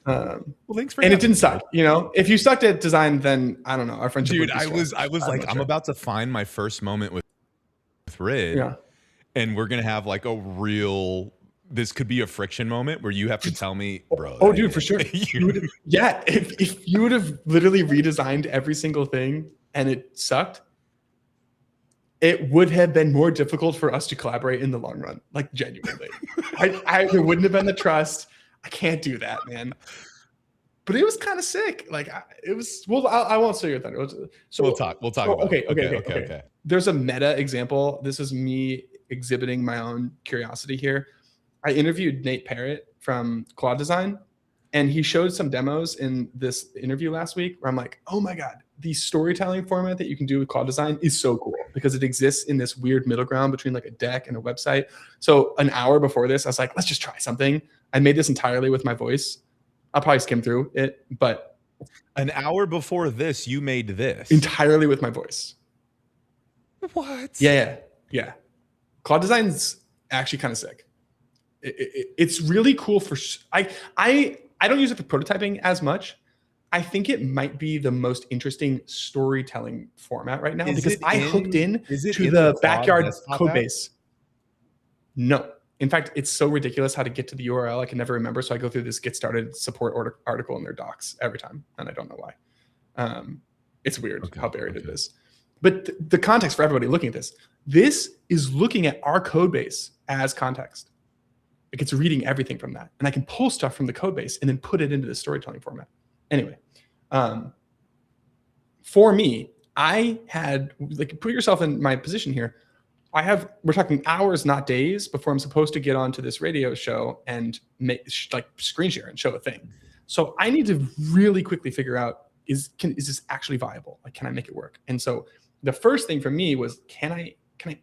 Well, thanks for and having it didn't suck. You know, if you sucked at design, then I don't know. Our friendship. Dude, I was like, I'm about to find my first moment with Rid, and we're gonna have like a real. This could be a friction moment where you have to tell me, bro. Oh, dude, for sure. If you would have literally redesigned every single thing and it sucked, it would have been more difficult for us to collaborate in the long run. Like genuinely, there wouldn't have been the trust. I can't do that, man. But it was kind of sick. Like it was. Well, I won't say your thunder. So we'll talk. About it. Okay. There's a meta example. This is me exhibiting my own curiosity here. I interviewed Nate Parrott from Claude Design, and he showed some demos in this interview last week where I'm like, oh my God, the storytelling format that you can do with Claude Design is so cool because it exists in this weird middle ground between like a deck and a website. So an hour before this, I was like, let's just try something. I made this entirely with my voice. I'll probably skim through it, but an hour before this, you made this entirely with my voice. What? Yeah. Claude Design's actually kind of sick. It's really cool for I don't use it for prototyping as much. I think it might be the most interesting storytelling format right now because I hooked in to the backyard code base. No. In fact, it's so ridiculous how to get to the URL. I can never remember. So I go through this get started support article in their docs every time. And I don't know why. It's weird how buried it is. But the context for everybody looking at this is looking at our code base as context. Like it's reading everything from that. And I can pull stuff from the code base and then put it into the storytelling format. Anyway, for me, I had, like, put yourself in my position here. We're talking hours, not days, before I'm supposed to get onto this radio show and make like screen share and show a thing. So I need to really quickly figure out, is this actually viable? Like, can I make it work? And so the first thing for me was, can I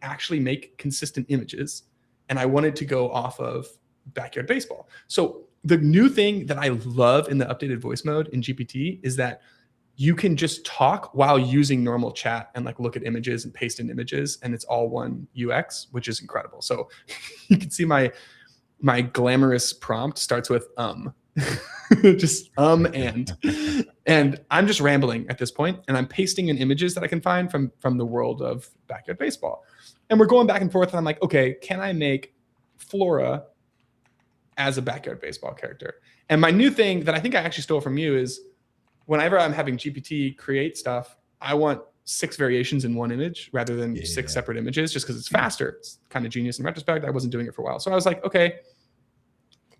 actually make consistent images? And I wanted to go off of Backyard Baseball. So the new thing that I love in the updated voice mode in GPT is that you can just talk while using normal chat and like look at images and paste in images, and it's all one UX, which is incredible. So you can see my glamorous prompt starts with just and I'm just rambling at this point, and I'm pasting in images that I can find from the world of backyard baseball. And we're going back and forth, and I'm like, okay, can I make Flora as a backyard baseball character? And my new thing that I think I actually stole from you is whenever I'm having GPT create stuff, I want 6 variations in one image rather than 6 separate images, just because it's faster. It's kind of genius in retrospect. I wasn't doing it for a while. So I was like, okay,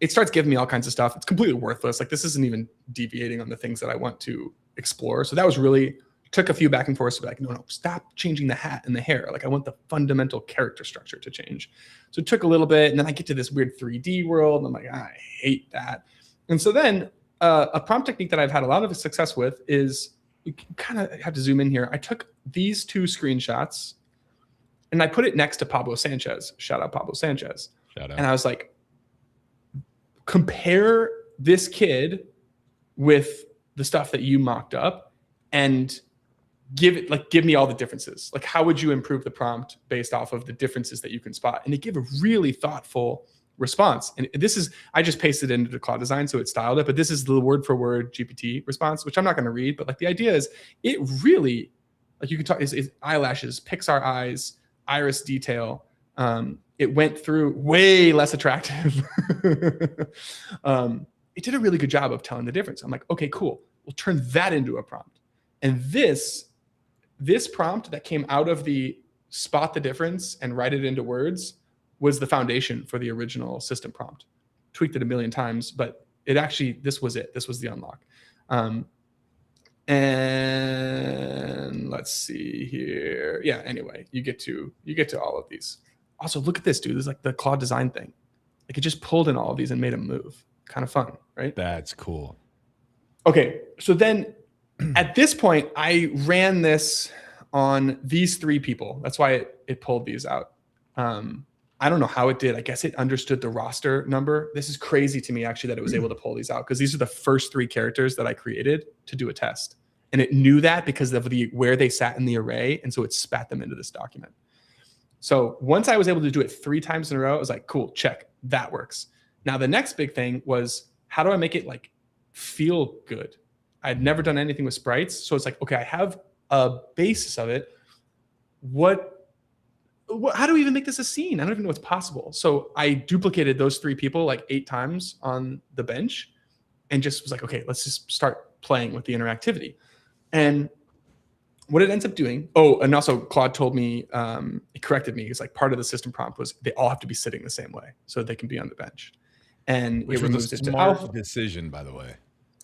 it starts giving me all kinds of stuff. It's completely worthless. Like, this isn't even deviating on the things that I want to explore. So that was really, took a few back and forth to be like, no, stop changing the hat and the hair. Like, I want the fundamental character structure to change. So it took a little bit. And then I get to this weird 3D world. And I'm like, I hate that. And so then a prompt technique that I've had a lot of success with is, you kind of have to zoom in here. I took these 2 screenshots and I put it next to Pablo Sanchez. Shout out Pablo Sanchez. Shout out. And I was like, compare this kid with the stuff that you mocked up and give me all the differences. Like, how would you improve the prompt based off of the differences that you can spot? And it gave a really thoughtful response. And this is, I just pasted it into the Claude Design, so it styled it, but this is the word for word GPT response, which I'm not going to read, but like the idea is it really, like, you can talk is eyelashes, Pixar eyes, iris detail. It went through way less attractive. It did a really good job of telling the difference. I'm like, okay, cool. We'll turn that into a prompt. And this prompt that came out of the spot the difference and write it into words was the foundation for the original system prompt. Tweaked it a million times, but it actually, this was it. This was the unlock. And let's see here. Yeah, anyway, you get to all of these. Also, look at this, dude. This is like the Claude Design thing. Like, it just pulled in all of these and made them move. Kind of fun, right? That's cool. Okay, so then at this point, I ran this on these 3 people. That's why it pulled these out. I don't know how it did. I guess it understood the roster number. This is crazy to me, actually, that it was able to pull these out, because these are the first 3 characters that I created to do a test. And it knew that because of where they sat in the array. And so it spat them into this document. So once I was able to do it 3 times in a row, I was like, cool, check, that works. Now, the next big thing was, how do I make it like feel good? I'd never done anything with sprites. So it's like, okay, I have a basis of it. How do we even make this a scene? I don't even know what's possible. So I duplicated those 3 people like 8 times on the bench and just was like, okay, let's just start playing with the interactivity. And what it ends up doing, and also Claude told me, it corrected me. It's like, part of the system prompt was they all have to be sitting the same way so they can be on the bench. And Which it was removes a it to smart alpha. decision, by the way.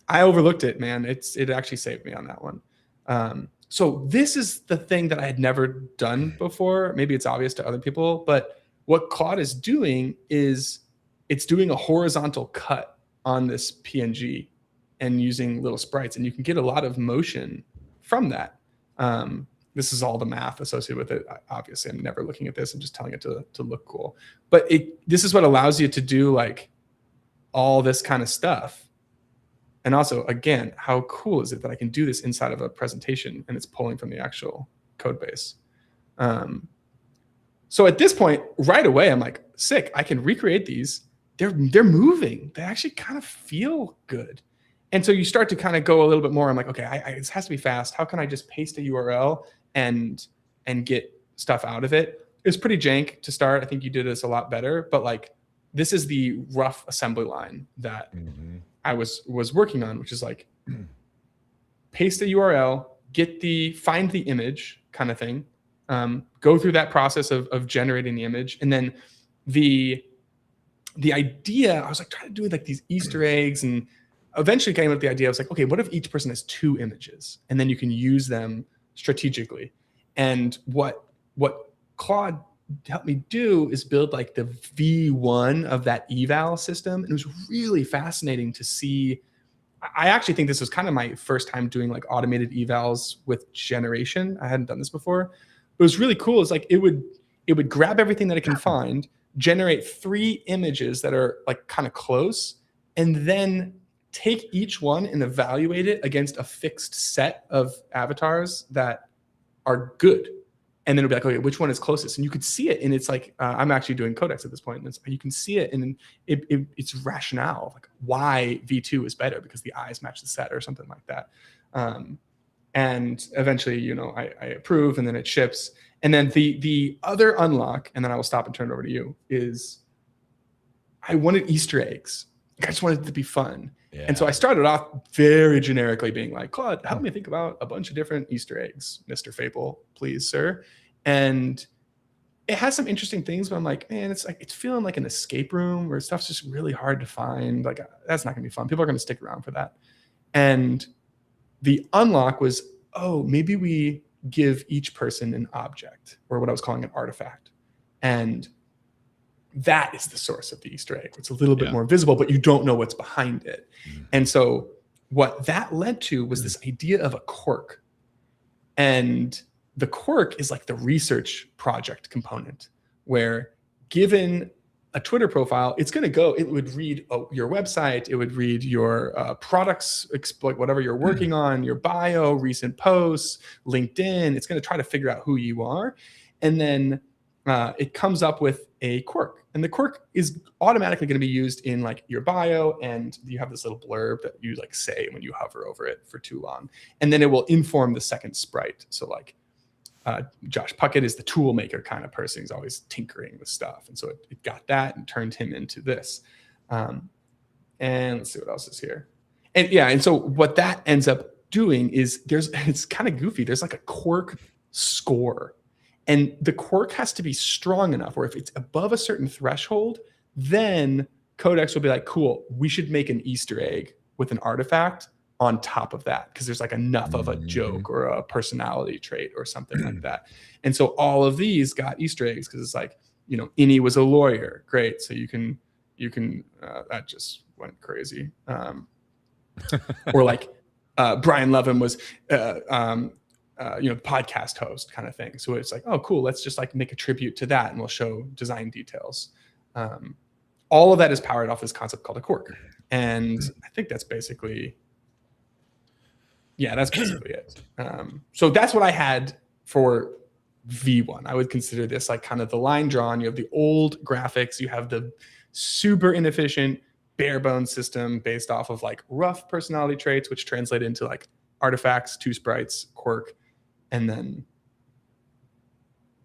I overlooked it, man. It actually saved me on that one. So this is the thing that I had never done before. Maybe it's obvious to other people, but what Claude is doing is it's doing a horizontal cut on this PNG and using little sprites, and you can get a lot of motion from that. This is all the math associated with it. Obviously, I'm never looking at this. I'm just telling it to look cool. But this is what allows you to do like all this kind of stuff. And also, again, how cool is it that I can do this inside of a presentation and it's pulling from the actual code base? So at this point, right away, I'm like, sick. I can recreate these. They're moving. They actually kind of feel good. And so you start to kind of go a little bit more. I'm like, okay, this has to be fast. How can I just paste a URL and get stuff out of it? It was pretty jank to start. I think you did this a lot better. But like, this is the rough assembly line that I was working on, which is like, paste the URL, find the image kind of thing, go through that process of generating the image. And then the idea, I was like trying to do like these Easter eggs, and eventually came up with the idea. I was like, okay, what if each person has 2 images and then you can use them strategically? And what Claude helped me do is build like the V1 of that eval system. And it was really fascinating to see. I actually think this was kind of my first time doing like automated evals with generation. I hadn't done this before. It was really cool. It's like it would grab everything that it can find, generate 3 images that are like kind of close, and then take each one and evaluate it against a fixed set of avatars that are good. And then it'll be like, okay, which one is closest? And you could see it. And it's like, I'm actually doing Codex at this point. And you can see it. And it's rationale, like why V2 is better because the eyes match the set or something like that. And eventually, you know, I approve and then it ships. And then the other unlock, and then I will stop and turn it over to you, is I wanted Easter eggs. I just wanted it to be fun. Yeah. And so I started off very generically being like, Claude, help me think about a bunch of different Easter eggs, Mr. Fable, please, sir. And it has some interesting things, but I'm like, man, it's feeling like an escape room where stuff's just really hard to find. Like, that's not gonna be fun. People are gonna stick around for that. And the unlock was, oh, maybe we give each person an object, or what I was calling an artifact. And that is the source of the Easter egg. It's a little bit more visible, but you don't know what's behind it. And so what that led to was this idea of a quirk. And the quirk is like the research project component, where given a Twitter profile, it's going to go, it would read your website, it would read your products, like whatever you're working on, your bio, recent posts, LinkedIn. It's going to try to figure out who you are. And then it comes up with a quirk. And the quirk is automatically going to be used in like your bio, and you have this little blurb that you like say when you hover over it for too long. And then it will inform the second sprite. So like Josh Puckett is the tool maker kind of person. He's always tinkering with stuff. And so it got that and turned him into this. And let's see what else is here. And yeah, and so what that ends up doing is it's kind of goofy. There's like a quirk score. And the quirk has to be strong enough where if it's above a certain threshold, then Codex will be like, cool, we should make an Easter egg with an artifact on top of that, because there's like enough of a joke or a personality trait or something like that. And so all of these got Easter eggs because it's like, you know, Innie was a lawyer. Great. So you can that just went crazy. Or like Brian Levin was podcast host kind of thing. So it's like, oh, cool. Let's just like make a tribute to that, and we'll show design details. All of that is powered off this concept called a quirk. And I think that's basically, it. So that's what I had for V1. I would consider this like kind of the line drawn. You have the old graphics. You have the super inefficient bare bones system based off of like rough personality traits, which translate into like artifacts, 2 sprites, quirk. And then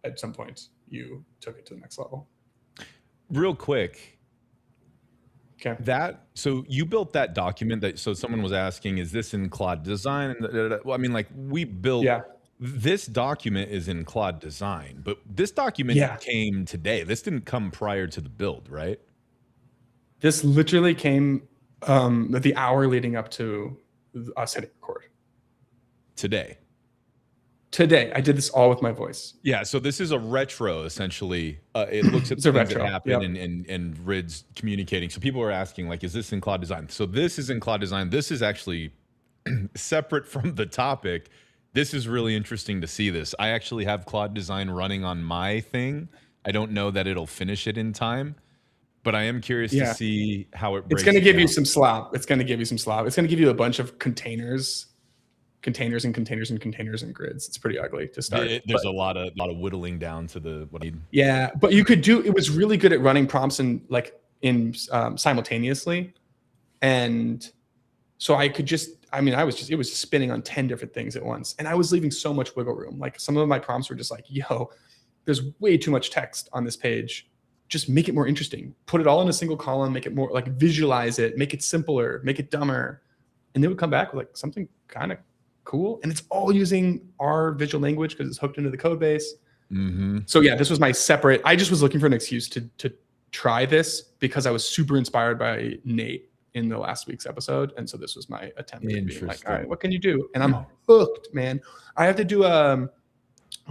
at some point you took it to the next level. Real quick. Okay. So you built that document so someone was asking, is this in Claude Design? Well, I mean, like we built, this document is in Claude Design, but this document came today. This didn't come prior to the build, right? This literally came the hour leading up to us hitting record. Today. I did this all with my voice. Yeah, so this is a retro, essentially. It looks at things that happen and RID's communicating. So people are asking, like, is this in Claude Design? So this is in Claude Design. This is actually separate from the topic. This is really interesting to see this. I actually have Claude Design running on my thing. I don't know that it'll finish it in time, but I am curious to see how it breaks. It's going to give you some slop. It's going to give you a bunch of containers and grids. It's pretty ugly to start. There's a lot of whittling down to what I need. Yeah, but you could do. It was really good at running prompts simultaneously, and so I could just. I mean, it was spinning on 10 different things at once, and I was leaving so much wiggle room. Like some of my prompts were just like, "Yo, there's way too much text on this page. Just make it more interesting. Put it all in a single column. Make it more like visualize it. Make it simpler. Make it dumber." And they would come back with like something kind of cool, and it's all using our visual language because it's hooked into the code base. So yeah, this was my separate. I just was looking for an excuse to try this because I was super inspired by Nate in the last week's episode, and so this was my attempt at being like, all right, what can you do? And I'm hooked, man. I have to do a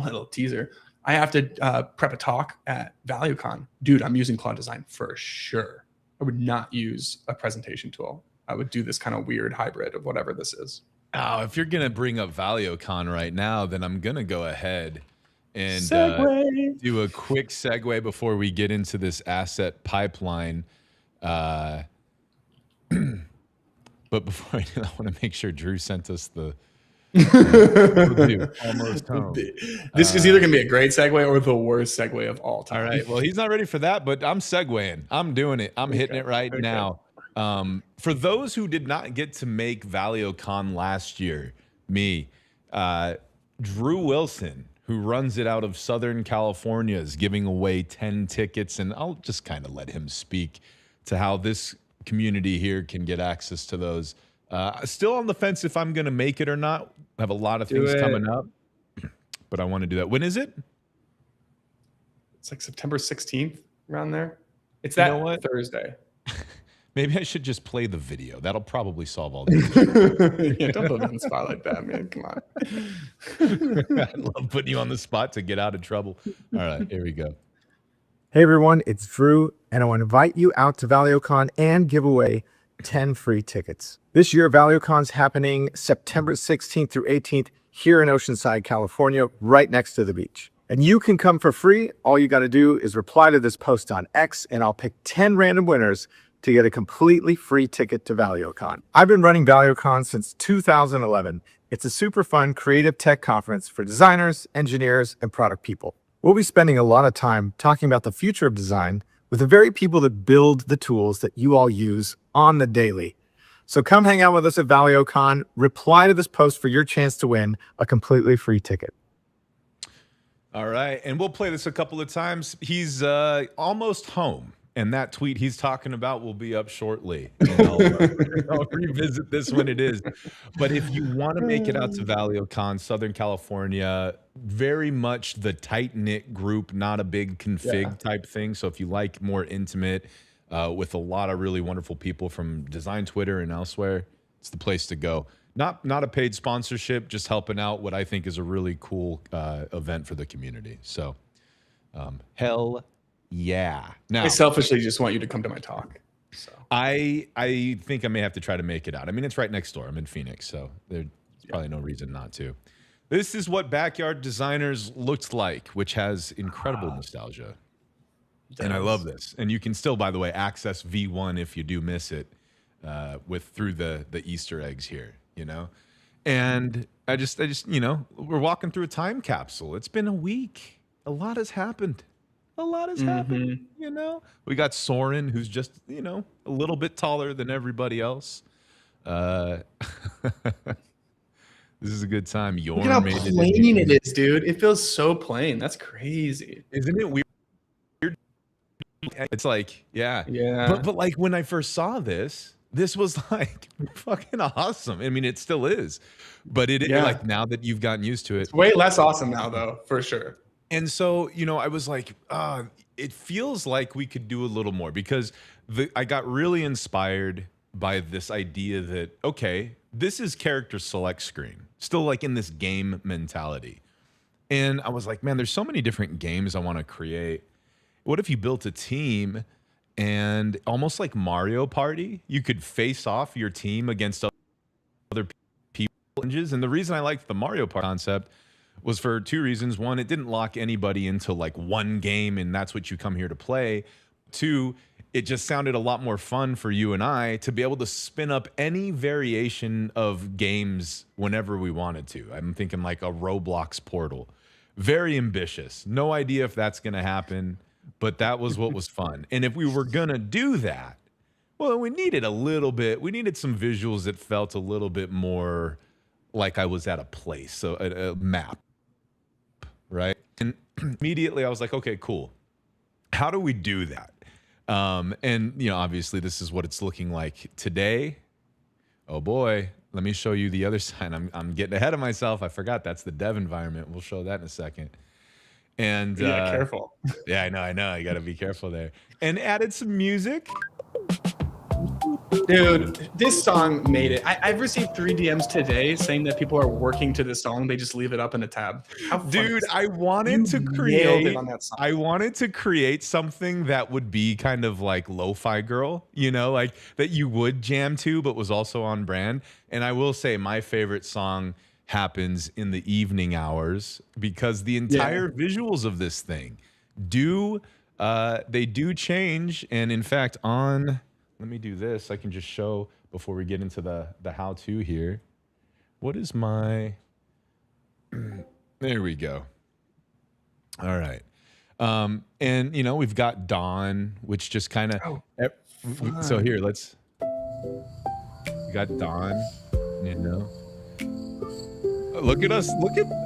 little teaser. I have to prep a talk at ValueCon. Dude, I'm using Claude Design for sure. I would not use a presentation tool. I would do this kind of weird hybrid of whatever this is. Oh, if you're going to bring up ValueCon right now, then I'm going to go ahead and do a quick segue before we get into this asset pipeline. But before I do, I want to make sure Drew sent us the review, Almost Home. This is either going to be a great segue or the worst segue of all time. All right. Well, he's not ready for that, but I'm segueing. I'm doing it. I'm hitting it right now. For those who did not get to make ValioCon last year, Drew Wilson, who runs it out of Southern California, is giving away 10 tickets, and I'll just kind of let him speak to how this community here can get access to those. Still on the fence if I'm going to make it or not. I have a lot of things coming up, but I want to do that. When is it? It's like September 16th, around there. It's that Thursday. Maybe I should just play the video. That'll probably solve all the issues. Yeah, don't put me on the spot like that, man. Come on. I love putting you on the spot to get out of trouble. All right, here we go. Hey everyone, it's Drew, and I want to invite you out to ValioCon and give away 10 free tickets. This year, ValioCon's happening September 16th through 18th here in Oceanside, California, right next to the beach. And you can come for free. All you got to do is reply to this post on X, and I'll pick 10 random winners to get a completely free ticket to ValioCon. I've been running ValioCon since 2011. It's a super fun creative tech conference for designers, engineers, and product people. We'll be spending a lot of time talking about the future of design with the very people that build the tools that you all use on the daily. So come hang out with us at ValioCon, reply to this post for your chance to win a completely free ticket. All right, and we'll play this a couple of times. He's almost home, and that tweet he's talking about will be up shortly. And I'll revisit this when it is. But if you want to make it out to ValioCon, Southern California, very much the tight-knit group, not a big config type thing. So if you like more intimate, with a lot of really wonderful people from Design Twitter and elsewhere, it's the place to go. Not a paid sponsorship, just helping out what I think is a really cool event for the community. So, hell yeah. Now, I selfishly just want you to come to my talk. So I think I may have to try to make it out. I mean, it's right next door. I'm in Phoenix, so there's probably no reason not to. This is what Backyard Designers looked like, which has incredible nostalgia. And I love this. And you can still, by the way, access V1 if you do miss it through the Easter eggs here, you know? And I just, you know, we're walking through a time capsule. It's been a week. A lot has happened. A lot has happened, you know? We got Soren, who's just, you know, a little bit taller than everybody else. This is a good time. Look at how plain it is, dude. It feels so plain. That's crazy. Isn't it weird? It's like, yeah. But like when I first saw this was like fucking awesome. I mean, it still is, but like now that you've gotten used to it, it's way less awesome now, though, for sure. And so, you know, I was like, it feels like we could do a little more, because I got really inspired by this idea that, okay, this is character select screen, still like in this game mentality. And I was like, man, there's so many different games I want to create. What if you built a team and almost like Mario Party, you could face off your team against other people? And the reason I liked the Mario Party concept was for two reasons. One, it didn't lock anybody into like one game and that's what you come here to play. Two, it just sounded a lot more fun for you and I to be able to spin up any variation of games whenever we wanted to. I'm thinking like a Roblox Portal. Very ambitious. No idea if that's going to happen. But that was what was fun. And if we were going to do that, well, we needed a little bit. We needed some visuals that felt a little bit more like I was at a place, so a map, right? And immediately I was like, okay, cool. How do we do that? And, you know, obviously this is what it's looking like today. Oh, boy. Let me show you the other side. I'm getting ahead of myself. I forgot that's the dev environment. We'll show that in a second. And yeah, careful. Yeah, I know. You got to be careful there. And added some music. Dude, this song made it. I've received 3 DMs today saying that people are working to this song. They just leave it up in a tab. Dude, I wanted to create something that would be kind of like Lo-Fi Girl, you know, like that you would jam to, but was also on brand. And I will say my favorite song happens in the evening hours, because the entire visuals of this thing they do change. And in fact, on let me do this. I can just show before we get into the how-to here. What is my, there we go. All right. And you know, we've got Dawn, which just kind of, so here, we got Dawn, you know. Look at us.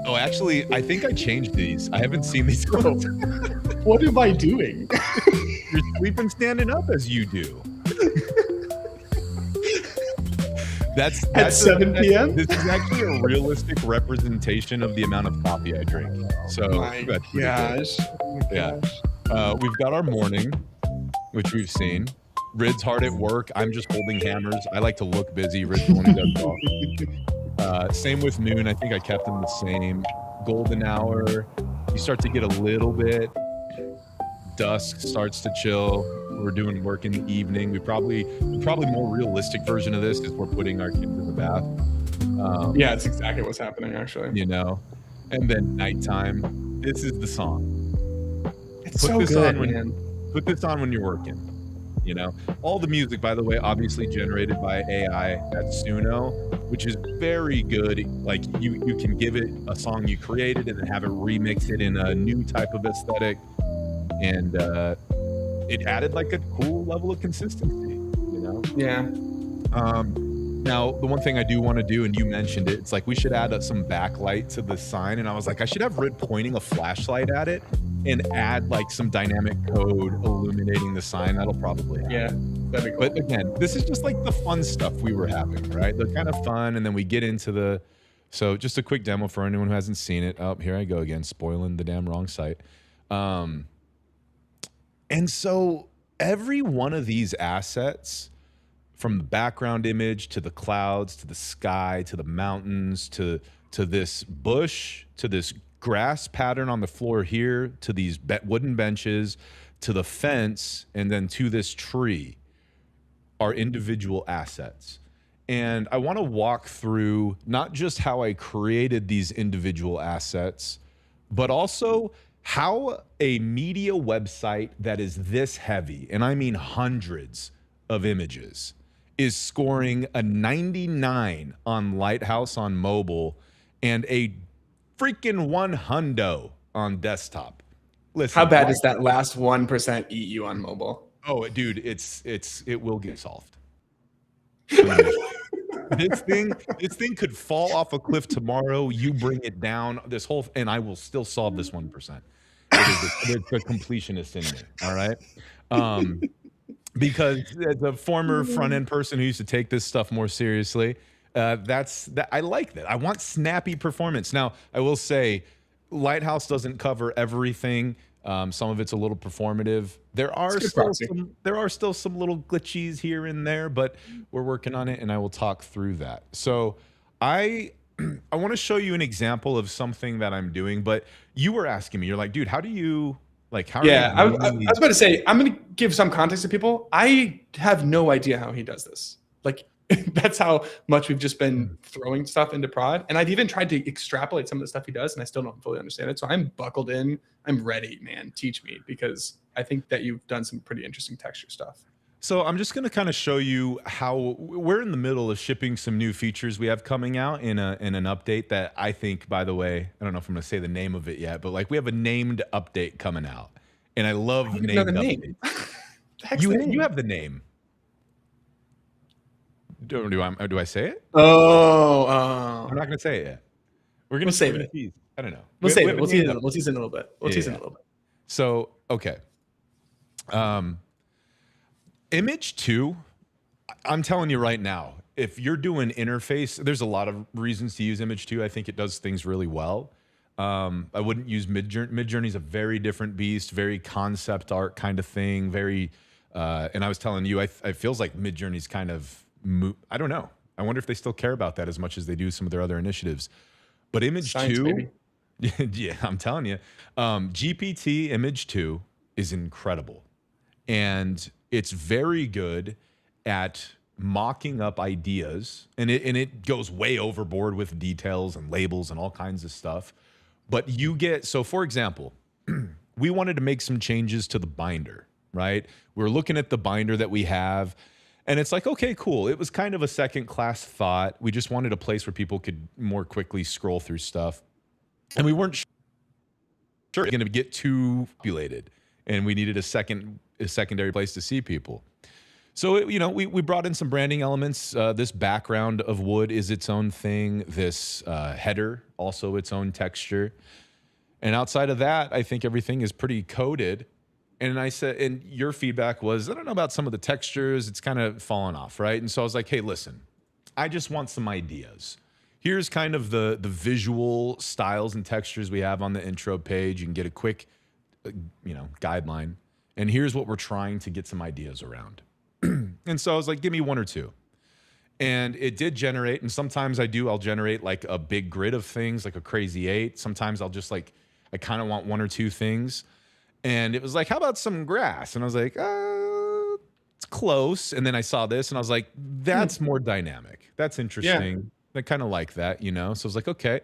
Oh, actually, I think I changed these. I haven't seen these. What am I doing? You're sleeping standing up as you do. That's At 7 p.m.? This is actually a realistic representation of the amount of coffee I drink. So My that's pretty good. gosh. Yeah. We've got our morning, which we've seen. Rid's hard at work. I'm just holding hammers. I like to look busy. Rid's the one who does all. Same with noon. I think I kept them the same. Golden hour, you start to get a little bit. Dusk starts to chill. We're doing work in the evening. The probably more realistic version of this is we're putting our kids in the bath. Yeah, it's exactly what's happening, actually. You know, and then nighttime. This is the song. It's so good, man. Put this on when you're working. You know, all the music, by the way, obviously generated by AI at Suno, which is very good. Like you can give it a song you created and then have it remix it in a new type of aesthetic, and it added like a cool level of consistency. You know? Yeah. Now, the one thing I do want to do, and you mentioned it, it's like we should add some backlight to the sign. And I was like, I should have Rid pointing a flashlight at it and add like some dynamic code illuminating the sign. That'll probably happen. Yeah, that'd be cool. But again, this is just like the fun stuff we were having, right? The kind of fun. And then we get into the, so just a quick demo for anyone who hasn't seen it. Oh, here I go again, spoiling the damn wrong site. And so every one of these assets, from the background image to the clouds, to the sky, to the mountains, to this bush, to this grass pattern on the floor here, to these wooden benches, to the fence, and then to this tree, are individual assets. And I want to walk through not just how I created these individual assets, but also how a media website that is this heavy, and I mean hundreds of images, is scoring a 99 on Lighthouse on mobile and a freaking 100 on desktop. Listen, how bad does that last 1% eat you on mobile? Oh, dude, it will get solved. This thing could fall off a cliff tomorrow. You bring it down, and I will still solve this 1%. It's a completionist in me. All right. Because as a former front end person who used to take this stuff more seriously, I like that. I want snappy performance. Now, I will say, Lighthouse doesn't cover everything. Some of it's a little performative. There are still some little glitches here and there, but we're working on it, and I will talk through that. So I want to show you an example of something that I'm doing. But you were asking me, you're like, dude, how do you? Like, how? Yeah, I was about to say, I'm going to give some context to people. I have no idea how he does this. Like, that's how much we've just been throwing stuff into prod. And I've even tried to extrapolate some of the stuff he does, and I still don't fully understand it. So I'm buckled in. I'm ready, man. Teach me, because I think that you've done some pretty interesting texture stuff. So I'm just going to kind of show you how we're in the middle of shipping some new features we have coming out in an update that I think, by the way, I don't know if I'm going to say the name of it yet, but like we have a named update coming out, and I love named updates. You have the name. Do I say it? Oh, I'm not going to say it yet. We'll save it. I don't know. We'll save it. We'll tease it in a little bit. We'll tease it in a little bit. So, okay. Image 2, I'm telling you right now, if you're doing interface, there's a lot of reasons to use Image 2. I think it does things really well. I wouldn't use Midjourney. Midjourney is a very different beast, very concept art kind of thing. And I was telling you, it feels like Midjourney's kind of, I don't know. I wonder if they still care about that as much as they do some of their other initiatives. But Image 2, yeah, I'm telling you, GPT Image 2 is incredible. And it's very good at mocking up ideas, and it goes way overboard with details and labels and all kinds of stuff. But you get, so for example, we wanted to make some changes to the binder, right? We're looking at the binder that we have, And it's like, okay, cool. It was kind of a second class thought. We just wanted a place where people could more quickly scroll through stuff. And we weren't sure it was going to get too populated. And we needed a secondary place to see people. So, we brought in some branding elements. This background of wood is its own thing. This header, also its own texture. And outside of that, I think everything is pretty coded. And I said, and your feedback was, I don't know about some of the textures. It's kind of fallen off, right? And so I was like, hey, listen, I just want some ideas. Here's kind of the visual styles and textures we have on the intro page. You can get a quick, guideline. And here's what we're trying to get some ideas around. And so I was like, give me one or two. And it did generate. And sometimes I'll generate like a big grid of things, like a crazy 8. Sometimes I'll just I kind of want one or two things. And it was like, how about some grass? And I was like, it's close. And then I saw this and I was like, that's more dynamic. That's interesting. I kind of like that, So I was like, okay,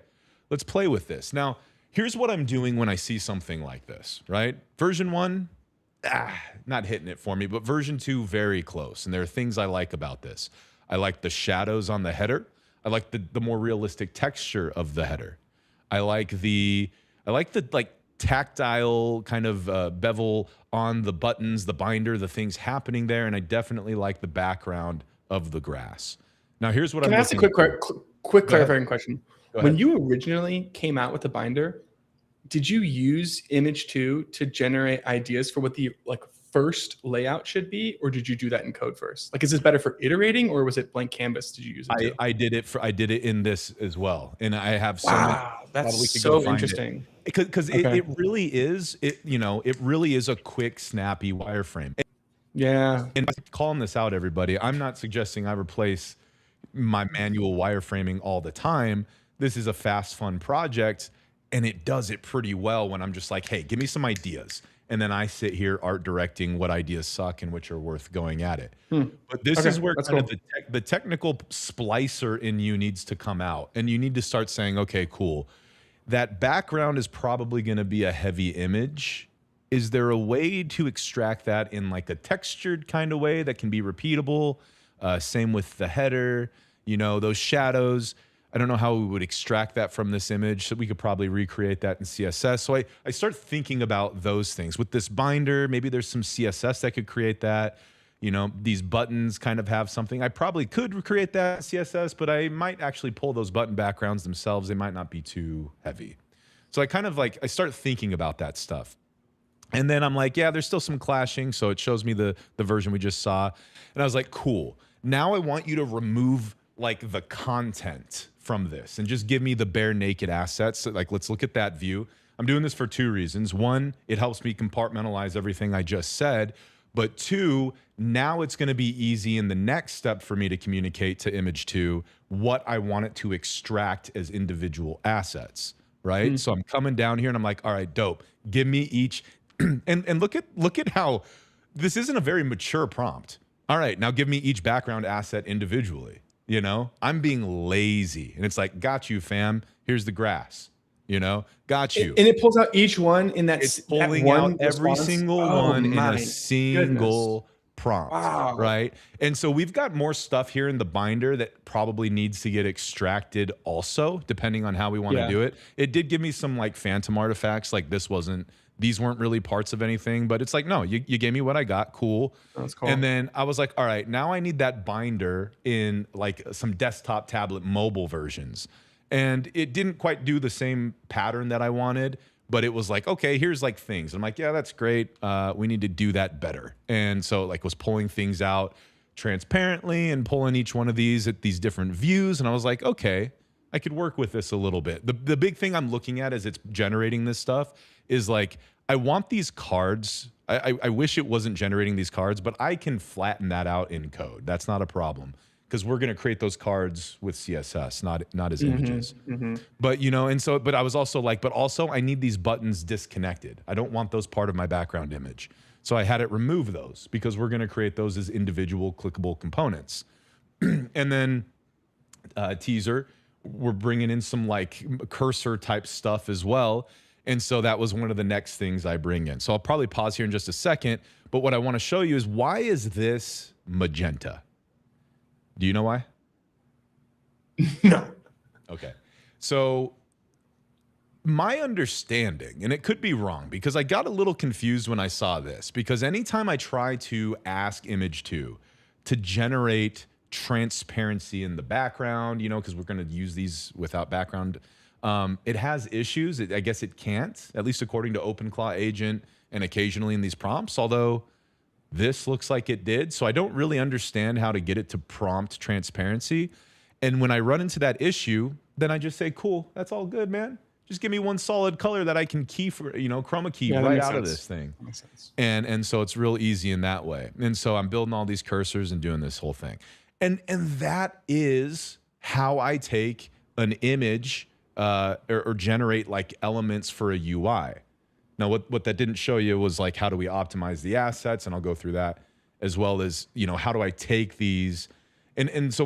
let's play with this. Now, here's what I'm doing when I see something like this, right? Version 1, not hitting it for me, but version 2, very close. And there are things I like about this. I like the shadows on the header. I like the more realistic texture of the header. I like the tactile kind of bevel on the buttons, the binder, the things happening there. And I definitely like the background of the grass. Now, here's what Can I ask a quick clarifying question? When you originally came out with the binder, did you use Image 2 to generate ideas for what the first layout should be, or did you do that in code first? Is this better for iterating, or was it blank canvas? Did you use it? I did it in this as well, and I have so that's so interesting. Because it really is it really is a quick, snappy wireframe. Yeah, and calling this out, everybody. I'm not suggesting I replace my manual wireframing all the time. This is a fast, fun project, and it does it pretty well when I'm just like, hey, give me some ideas. And then I sit here art directing what ideas suck and which are worth going at it. But this is where kind of the technical splicer in you needs to come out. And you need to start saying, okay, cool. That background is probably going to be a heavy image. Is there a way to extract that in a textured kind of way that can be repeatable? Same with the header, those shadows. I don't know how we would extract that from this image, so we could probably recreate that in CSS. So I start thinking about those things. With this binder, maybe there's some CSS that could create that. These buttons kind of have something. I probably could recreate that in CSS, but I might actually pull those button backgrounds themselves. They might not be too heavy. So I start thinking about that stuff. And then I'm like, yeah, there's still some clashing. So it shows me the version we just saw. And I was like, cool. Now I want you to remove the content from this and just give me the bare naked assets. So, let's look at that view. I'm doing this for two reasons. One, it helps me compartmentalize everything I just said. But two, now it's going to be easy in the next step for me to communicate to Image 2 what I want it to extract as individual assets, right? So I'm coming down here and I'm like, all right, dope. Give me each. and look at how this isn't a very mature prompt. All right, now give me each background asset individually. I'm being lazy. And it's like, got you, fam. Here's the grass. Got you. And it pulls out each one in that. It's pulling out every single one in a single prompt. Wow. Right? And so we've got more stuff here in the binder that probably needs to get extracted also, depending on how we want to do it. It did give me some phantom artifacts. These weren't really parts of anything, but it's no, you gave me what I got. Cool. That's cool. And then I was like, all right, now I need that binder in some desktop, tablet, mobile versions. And it didn't quite do the same pattern that I wanted, but it was okay, here's things. I'm like, yeah, that's great. We need to do that better. And so was pulling things out transparently and pulling each one of these at these different views. And I was like, okay, I could work with this a little bit. The big thing I'm looking at as it's generating this stuff is I want these cards. I wish it wasn't generating these cards, but I can flatten that out in code. That's not a problem because we're going to create those cards with CSS, not as images. But but I was also but also I need these buttons disconnected. I don't want those part of my background image. So I had it remove those because we're going to create those as individual clickable components. And then teaser, we're bringing in some cursor type stuff as well. And so that was one of the next things I bring in. So I'll probably pause here in just a second. But what I want to show you is why is this magenta? Do you know why? No. Okay. So my understanding, and it could be wrong because I got a little confused when I saw this, because anytime I try to ask Image 2 to generate transparency in the background, you know, because we're going to use these without background, it has issues. I guess it can't, at least according to OpenClaw Agent and occasionally in these prompts, although this looks like it did. So I don't really understand how to get it to prompt transparency. And when I run into that issue, then I just say, cool, that's all good, man. Just give me one solid color that I can key for, you know, chroma key right out of this thing. That makes sense. And so it's real easy in that way. And so I'm building all these cursors and doing this whole thing. And that is how I take an image or generate like elements for a UI. Now, what that didn't show you was like, how do we optimize the assets? And I'll go through that, as well as, you know, how do I take these? And so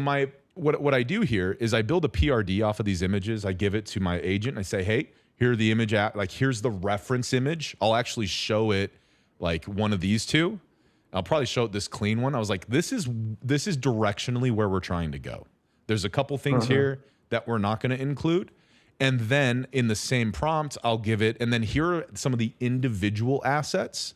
what I do here is I build a PRD off of these images. I give it to my agent. I say, hey, here are the image, like here's the reference image. I'll actually show it like one of these two. I'll probably show it this clean one. I was like, this is directionally where we're trying to go. There's a couple things here that we're not going to include. And then in the same prompt, I'll give it, and then here are some of the individual assets.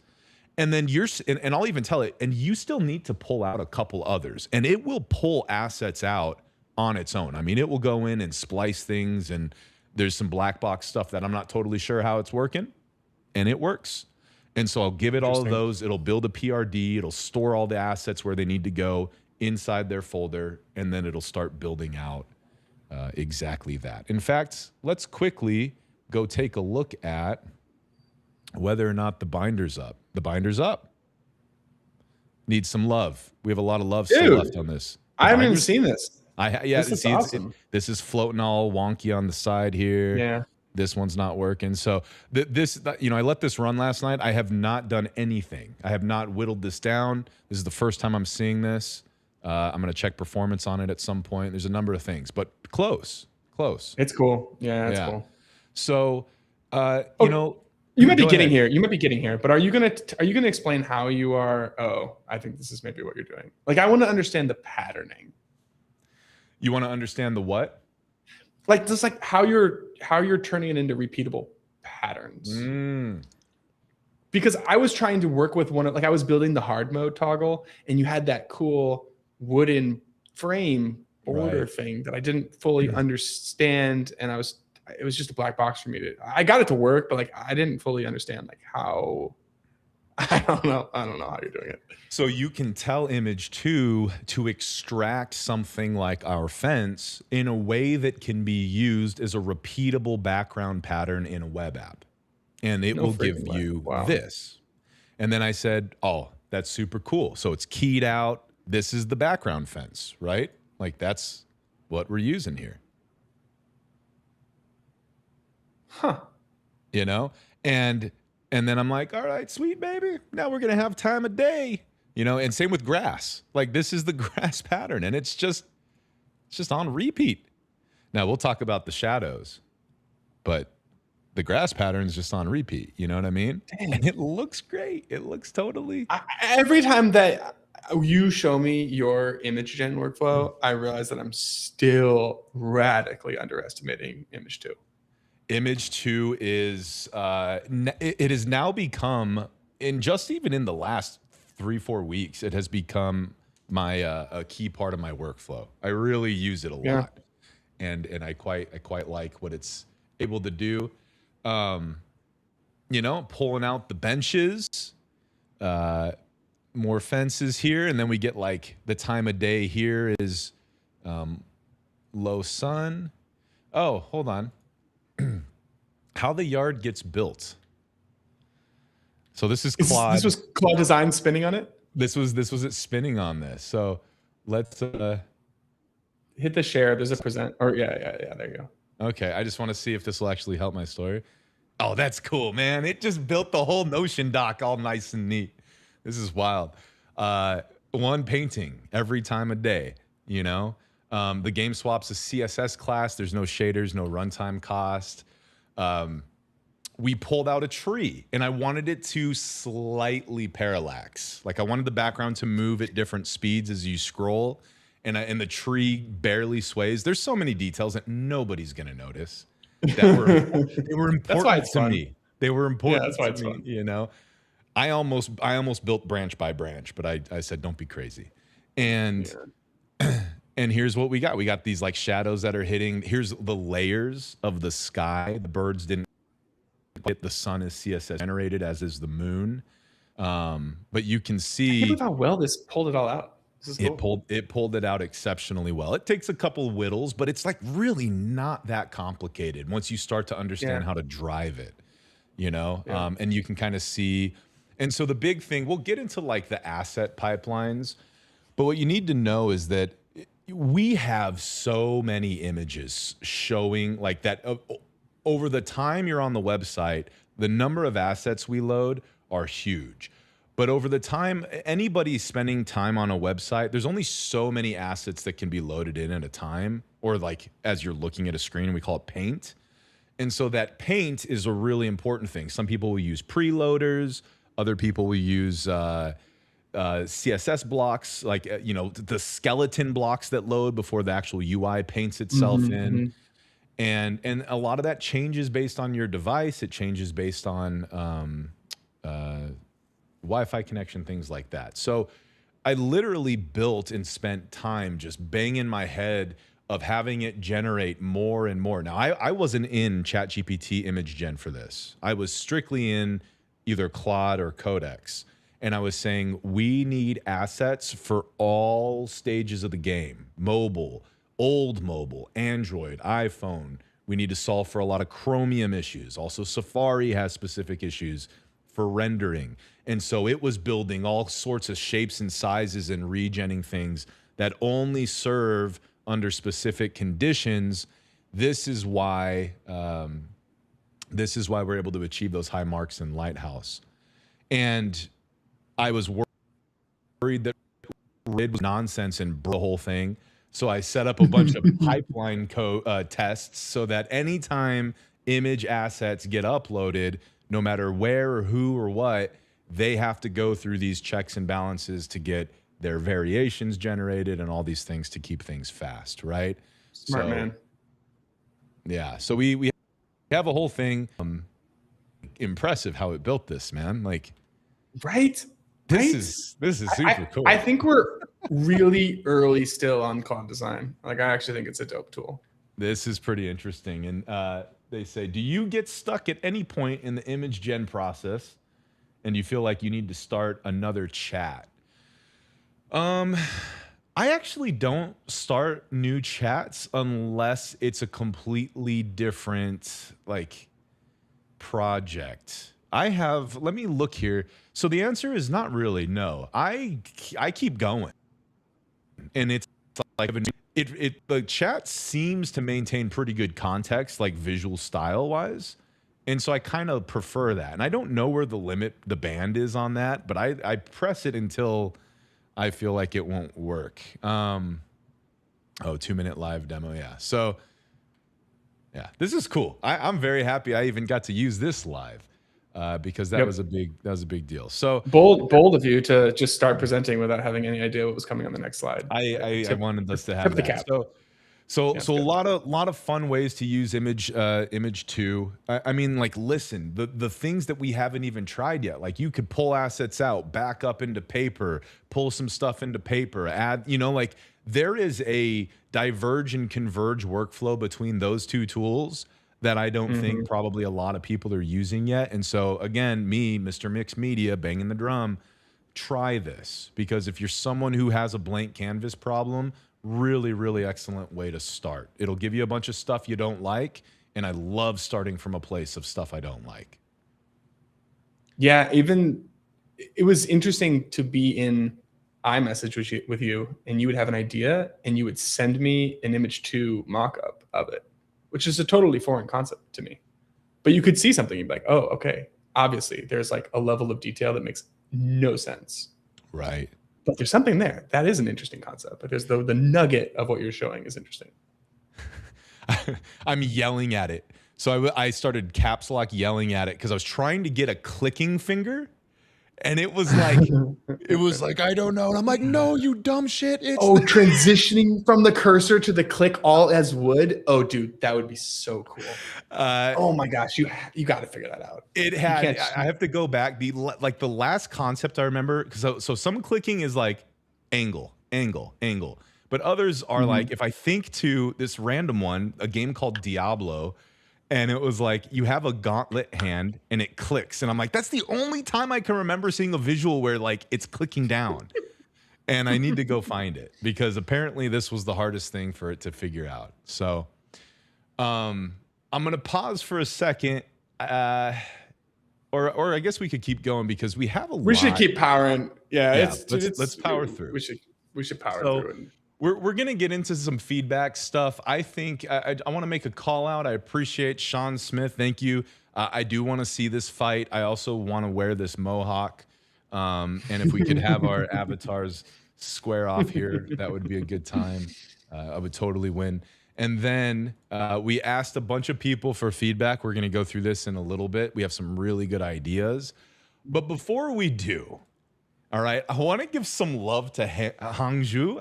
And then and I'll even tell it, and you still need to pull out a couple others, and it will pull assets out on its own. I mean, it will go in and splice things, and there's some black box stuff that I'm not totally sure how it's working, and it works. And so I'll give it all of those. It'll build a PRD. It'll store all the assets where they need to go inside their folder, and then it'll start building out exactly that. In fact, let's quickly go take a look at whether or not the binder's up. The binder's up. Needs some love. We have a lot of love still left on this. I haven't even seen this. This is awesome. This is floating all wonky on the side here. Yeah. This one's not working. So I let this run last night. I have not done anything. I have not whittled this down. This is the first time I'm seeing this. I'm going to check performance on it at some point. There's a number of things, but close. It's cool. Yeah, it's cool. So, you might be getting here. You might be getting here, but are you gonna explain how you are? Oh, I think this is maybe what you're doing. Like, I want to understand the patterning. You want to understand the what? Like, just like how you're turning it into repeatable patterns. Because I was trying to work with I was building the hard mode toggle, and you had that cool wooden frame border thing that I didn't fully understand, and it was just a black box for me I got it to work, but like I didn't fully understand like how. I don't know how you're doing it. So you can tell Image 2 to extract something like our fence in a way that can be used as a repeatable background pattern in a web app. And it will give you this. And then I said, oh, that's super cool. So it's keyed out. This is the background fence, right? Like that's what we're using here. Huh. You know? And then I'm like, all right, sweet baby. Now we're going to have time of day, you know, and same with grass. Like this is the grass pattern and it's just on repeat. Now we'll talk about the shadows, but the grass pattern is just on repeat. You know what I mean? Dang. And it looks great. It looks totally. Every time that you show me your image gen workflow, I realize that I'm still radically underestimating Image 2. Image 2 is it has now become, even in the last 3-4 weeks, it has become my a key part of my workflow. I really use it a lot, and I quite like what it's able to do. You know, pulling out the benches, more fences here, and then we get like the time of day here is low sun. Oh, hold on. How the yard gets built. So this is Claude. This was Claude Design spinning on it? This was it spinning on this. So let's hit the share. There's a present. Or yeah, there you go. Okay, I just want to see if this will actually help my story. Oh, that's cool, man. It just built the whole Notion doc all nice and neat. This is wild. One painting every time of day, you know? The game swaps a CSS class. There's no shaders, no runtime cost. We pulled out a tree, and I wanted it to slightly parallax. Like I wanted the background to move at different speeds as you scroll. and the tree barely sways. There's so many details that nobody's gonna notice. That were they were That's why important it's to fun. me. They were important that's why to it's me. fun. You know, I almost built branch by branch, but I said don't be crazy. And and here's what we got. We got these like shadows that are hitting. Here's the layers of the sky. The birds didn't hit. The sun is CSS generated, as is the moon. But you can I can't see believe how well this pulled it all out. This is cool. it pulled it out exceptionally well. It takes a couple whittles, but it's like really not that complicated once you start to understand Yeah. how to drive it, you know? Yeah. And you can kind of see. And so the big thing, we'll get into like the asset pipelines, but what you need to know is that we have so many images showing like that over the time you're on the website, the number of assets we load are huge. But over the time, anybody spending time on a website, there's only so many assets that can be loaded in at a time, or like as you're looking at a screen, we call it paint. And so that paint is a really important thing. Some people will use preloaders, other people will use CSS blocks, like you know, the skeleton blocks that load before the actual UI paints itself in. And a lot of that changes based on your device. It changes based on Wi-Fi connection, things like that. So I literally built and spent time just banging my head of having it generate more and more. Now, I wasn't in ChatGPT image gen for this. I was strictly in either Claude or Codex. And I was saying, we need assets for all stages of the game. Mobile, old mobile, Android, iPhone. We need to solve for a lot of Chromium issues. Also, Safari has specific issues for rendering. And so it was building all sorts of shapes and sizes and regenning things that only serve under specific conditions. This is why we're able to achieve those high marks in Lighthouse. And I was worried that it was nonsense and broke the whole thing. So I set up a bunch of pipeline tests so that anytime image assets get uploaded, no matter where or who or what, they have to go through these checks and balances to get their variations generated and all these things to keep things fast, right? Smart man. Yeah. So we have a whole thing. Impressive how it built this, man. Like, Right? this is super cool. I think we're really early still on Claude Design. Like, I actually think it's a dope tool. This is pretty interesting. And they say, do you get stuck at any point in the image gen process and you feel like you need to start another chat? I actually don't start new chats unless it's a completely different like project. Let me look here. So the answer is not really no. I keep going. And it's like the chat seems to maintain pretty good context, like visual style wise. And so I kind of prefer that. And I don't know where the band is on that, but I press it until I feel like it won't work. 2-minute live demo. Yeah. So yeah, this is cool. I'm very happy I even got to use this live because that was a big deal. So bold of you to just start presenting without having any idea what was coming on the next slide. I wanted us to have the that. cap. So a lot of fun ways to use image 2. I mean, like, listen, the things that we haven't even tried yet, like you could pull assets out, back up into paper, pull some stuff into paper, add, like there is a diverge and converge workflow between those two tools that I don't think probably a lot of people are using yet. And so again, me, Mr. Mixed Media, banging the drum, try this, because if you're someone who has a blank canvas problem, really, really excellent way to start. It'll give you a bunch of stuff you don't like, and I love starting from a place of stuff I don't like. Yeah, it was interesting to be in iMessage with you, and you would have an idea, and you would send me an image 2 mock-up of it, which is a totally foreign concept to me. But you could see something, you'd be like, oh, okay. Obviously, there's like a level of detail that makes no sense. Right. But there's something there. That is an interesting concept. But there's the nugget of what you're showing is interesting. I'm yelling at it. So I started caps lock yelling at it because I was trying to get a clicking finger. And it was like, I don't know. And I'm like, no, you dumb shit. It's transitioning from the cursor to the click all as wood. Oh, dude, that would be so cool. Oh my gosh, you got to figure that out. It had. I have to go back. The last concept I remember, because so some clicking is like angle, but others are like, if I think to this random one, a game called Diablo. And it was like, you have a gauntlet hand and it clicks. And I'm like, that's the only time I can remember seeing a visual where like it's clicking down. And I need to go find it because apparently this was the hardest thing for it to figure out. So I'm going to pause for a second. Or I guess we could keep going because we have a lot. We should keep powering. Yeah, let's power through. We should power through. We're going to get into some feedback stuff. I think I want to make a call out. I appreciate Sean Smith. Thank you. I do want to see this fight. I also want to wear this mohawk. And if we could have our avatars square off here, that would be a good time. I would totally win. And then we asked a bunch of people for feedback. We're going to go through this in a little bit. We have some really good ideas. But before we do, all right, I want to give some love to Hangzhu.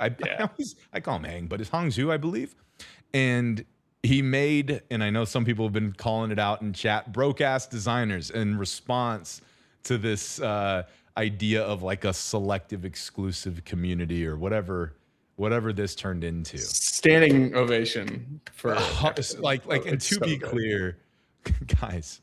I call him Hang, but it's Hangzhu, I believe. And he made, and I know some people have been calling it out in chat, broke-ass designers in response to this idea of like a selective exclusive community or whatever this turned into. Standing ovation for and to be clear, guys,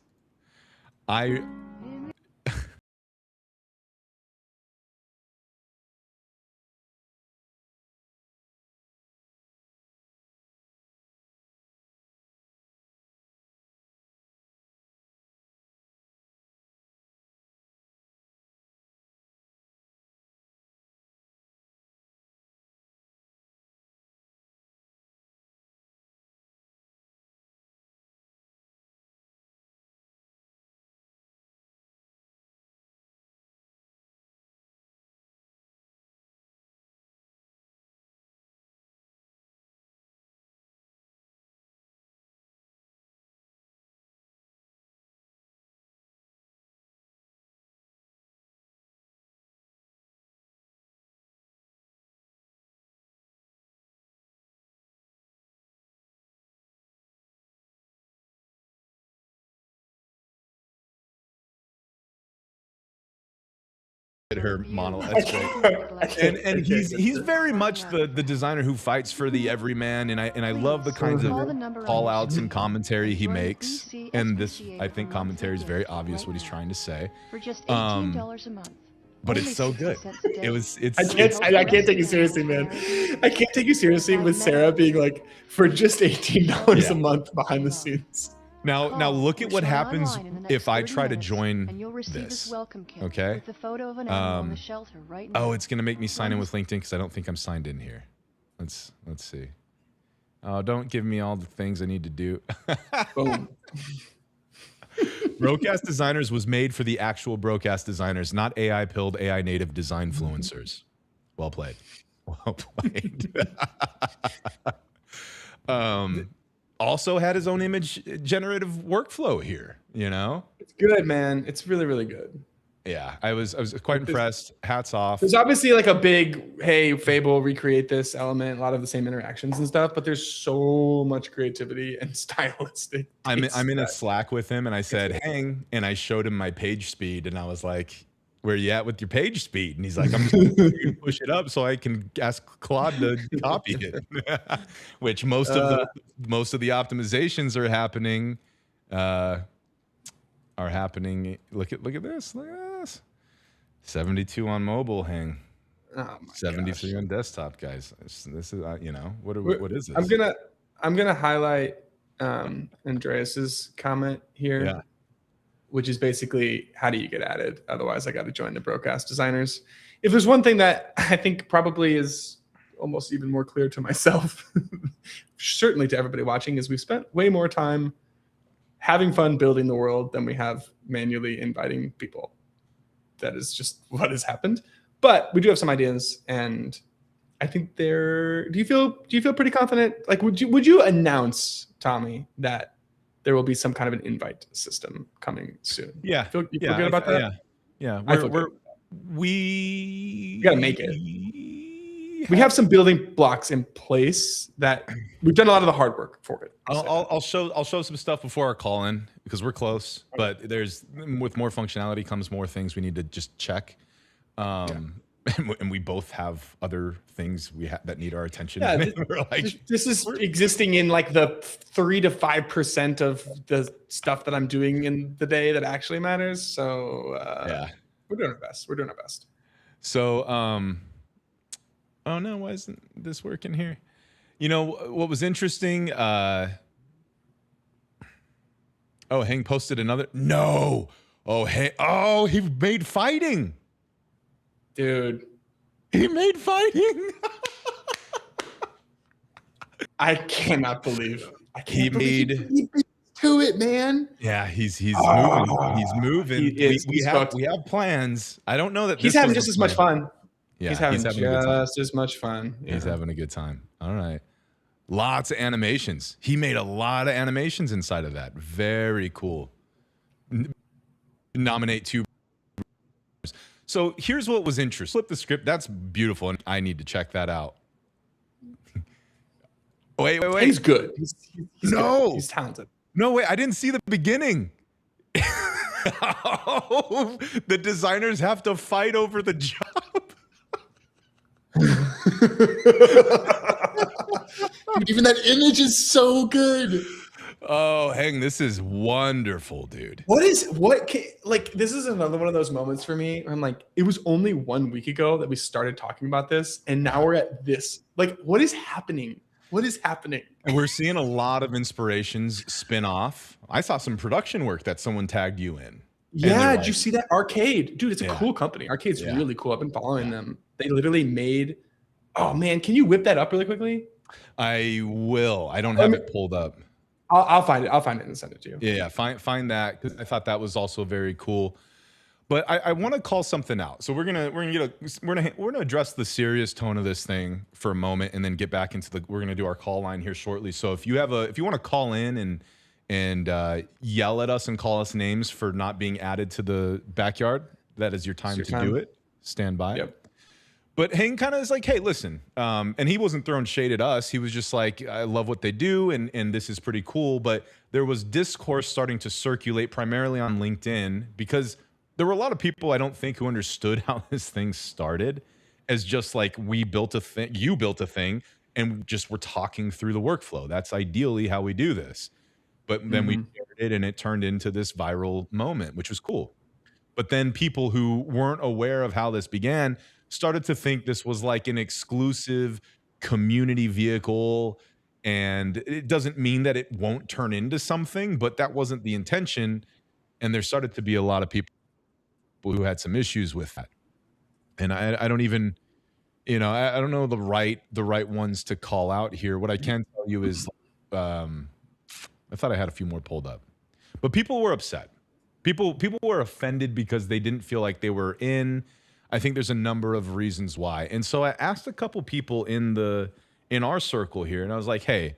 her model. That's great. And he's very much the designer who fights for the everyman, and I love the kinds of call outs and commentary he makes. And this, I think, commentary is very obvious what he's trying to say. For just $18 a month. But it's so good. I can't take you seriously, man. I can't take you seriously with Sarah being like, for just $18 a month behind the scenes. Now look at what happens if I try to join this. Okay. Oh, it's gonna make me sign in with LinkedIn because I don't think I'm signed in here. Let's see. Oh, don't give me all the things I need to do. Boom. Broadcast Designers was made for the actual broadcast designers, not AI pilled AI native design influencers. Well played. Well played. Also had his own image generative workflow here, you know? It's good, man. It's really, really good. Yeah, I was quite impressed. Hats off. There's obviously like a big, hey, Fable, recreate this element, a lot of the same interactions and stuff, but there's so much creativity and stylistic. I'm in a Slack with him and I said, hang, and I showed him my page speed and I was like, where you at with your page speed? And he's like, I'm just gonna push it up so I can ask Claude to copy it. Which most of the optimizations are happening. Look at this. Look at this. 72 on mobile, hang. Oh 73 on desktop, guys. This is you know, what is this? I'm gonna highlight Andreas's comment here. Yeah. Which is basically, how do you get added? Otherwise, I got to join the broadcast designers. If there's one thing that I think probably is almost even more clear to myself, certainly to everybody watching, is we've spent way more time having fun building the world than we have manually inviting people. That is just what has happened. But we do have some ideas, and I think do you feel pretty confident? Like, would you announce, Tommy, that there will be some kind of an invite system coming soon? Yeah. You feel good about that? Yeah, I feel good. we gotta make it. We have some building blocks in place that we've done a lot of the hard work for it. I'll show some stuff before our call in because we're close. But with more functionality comes more things we need to just check. And we both have other things that need our attention. Yeah, We're like, this is existing in like the 3 to 5% of the stuff that I'm doing in the day that actually matters. So we're doing our best. We're doing our best. So, oh no, why isn't this working here? You know what was interesting? Oh, Hang posted another. No. Oh, hey. Oh, he made fighting. Dude, he made fighting. I cannot believe. He made to it, man. Yeah, he's moving. He's moving. We have plans. I don't know that he's having just as much fun. Yeah, he's having a good time. just as much fun. Yeah. He's having a good time. All right. Lots of animations. He made a lot of animations inside of that. Very cool. Nominate 2. So here's what was interesting. Flip the script. That's beautiful, and I need to check that out. Wait. He's good. He's no. Good. He's talented. No, wait. I didn't see the beginning. Oh, the designers have to fight over the job. Even that image is so good. Oh, Hang, this is wonderful, dude. This is another one of those moments for me where I'm like, it was only 1 week ago that we started talking about this, and now we're at this. Like, what is happening? What is happening? And we're seeing a lot of inspirations spin off. I saw some production work that someone tagged you in. Yeah, did you see that? Arcade. Dude, it's a cool company. Arcade's really cool. I've been following them. They literally made, oh man, can you whip that up really quickly? I will. I don't have it pulled up. I'll find it. I'll find it and send it to you. Yeah, find that, because I thought that was also very cool. But I want to call something out. So we're gonna address the serious tone of this thing for a moment, and then get back into we're gonna do our call line here shortly. So if you want to call in and yell at us and call us names for not being added to the backyard, that is your time to do it. Stand by. Yep. But Hang kind of is like, hey, listen, and he wasn't throwing shade at us. He was just like, I love what they do, and this is pretty cool. But there was discourse starting to circulate primarily on LinkedIn, because there were a lot of people, I don't think, who understood how this thing started as just like, we built a thing, you built a thing, and just we're talking through the workflow. That's ideally how we do this. But then we shared it, and it turned into this viral moment, which was cool. But then people who weren't aware of how this began started to think this was like an exclusive community vehicle, and it doesn't mean that it won't turn into something, but that wasn't the intention. And there started to be a lot of people who had some issues with that. And I don't even, I don't know the right ones to call out here. What I can tell you is, I thought I had a few more pulled up, but people were upset. People were offended because they didn't feel like they were in. I think there's a number of reasons why. And so I asked a couple people in our circle here, and I was like, hey,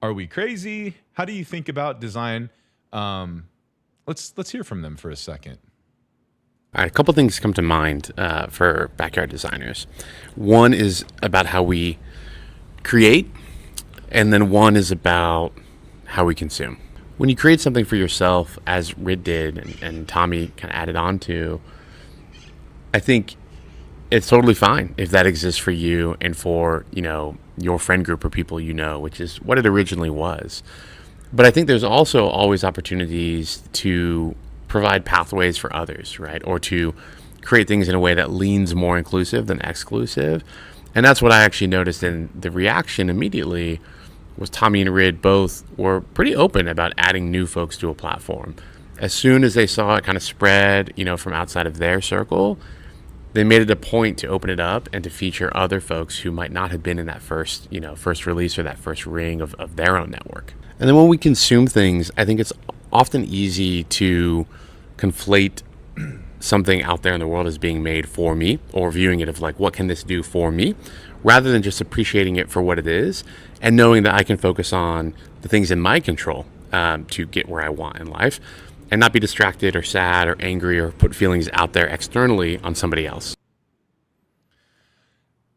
are we crazy? How do you think about design? Let's hear from them for a second. All right, a couple things come to mind for backyard designers. One is about how we create, and then one is about how we consume. When you create something for yourself, as Rid did and Tommy kind of added on to, I think it's totally fine if that exists for you and for, your friend group or people which is what it originally was. But I think there's also always opportunities to provide pathways for others, right? Or to create things in a way that leans more inclusive than exclusive. And that's what I actually noticed in the reaction immediately was Tommy and Rid both were pretty open about adding new folks to a platform. As soon as they saw it kind of spread, from outside of their circle, they made it a point to open it up and to feature other folks who might not have been in that first release or that first ring of their own network. And then when we consume things, I think it's often easy to conflate something out there in the world as being made for me, or viewing it of like, what can this do for me, rather than just appreciating it for what it is and knowing that I can focus on the things in my control to get where I want in life. and not be distracted or sad or angry or put feelings out there externally on somebody else.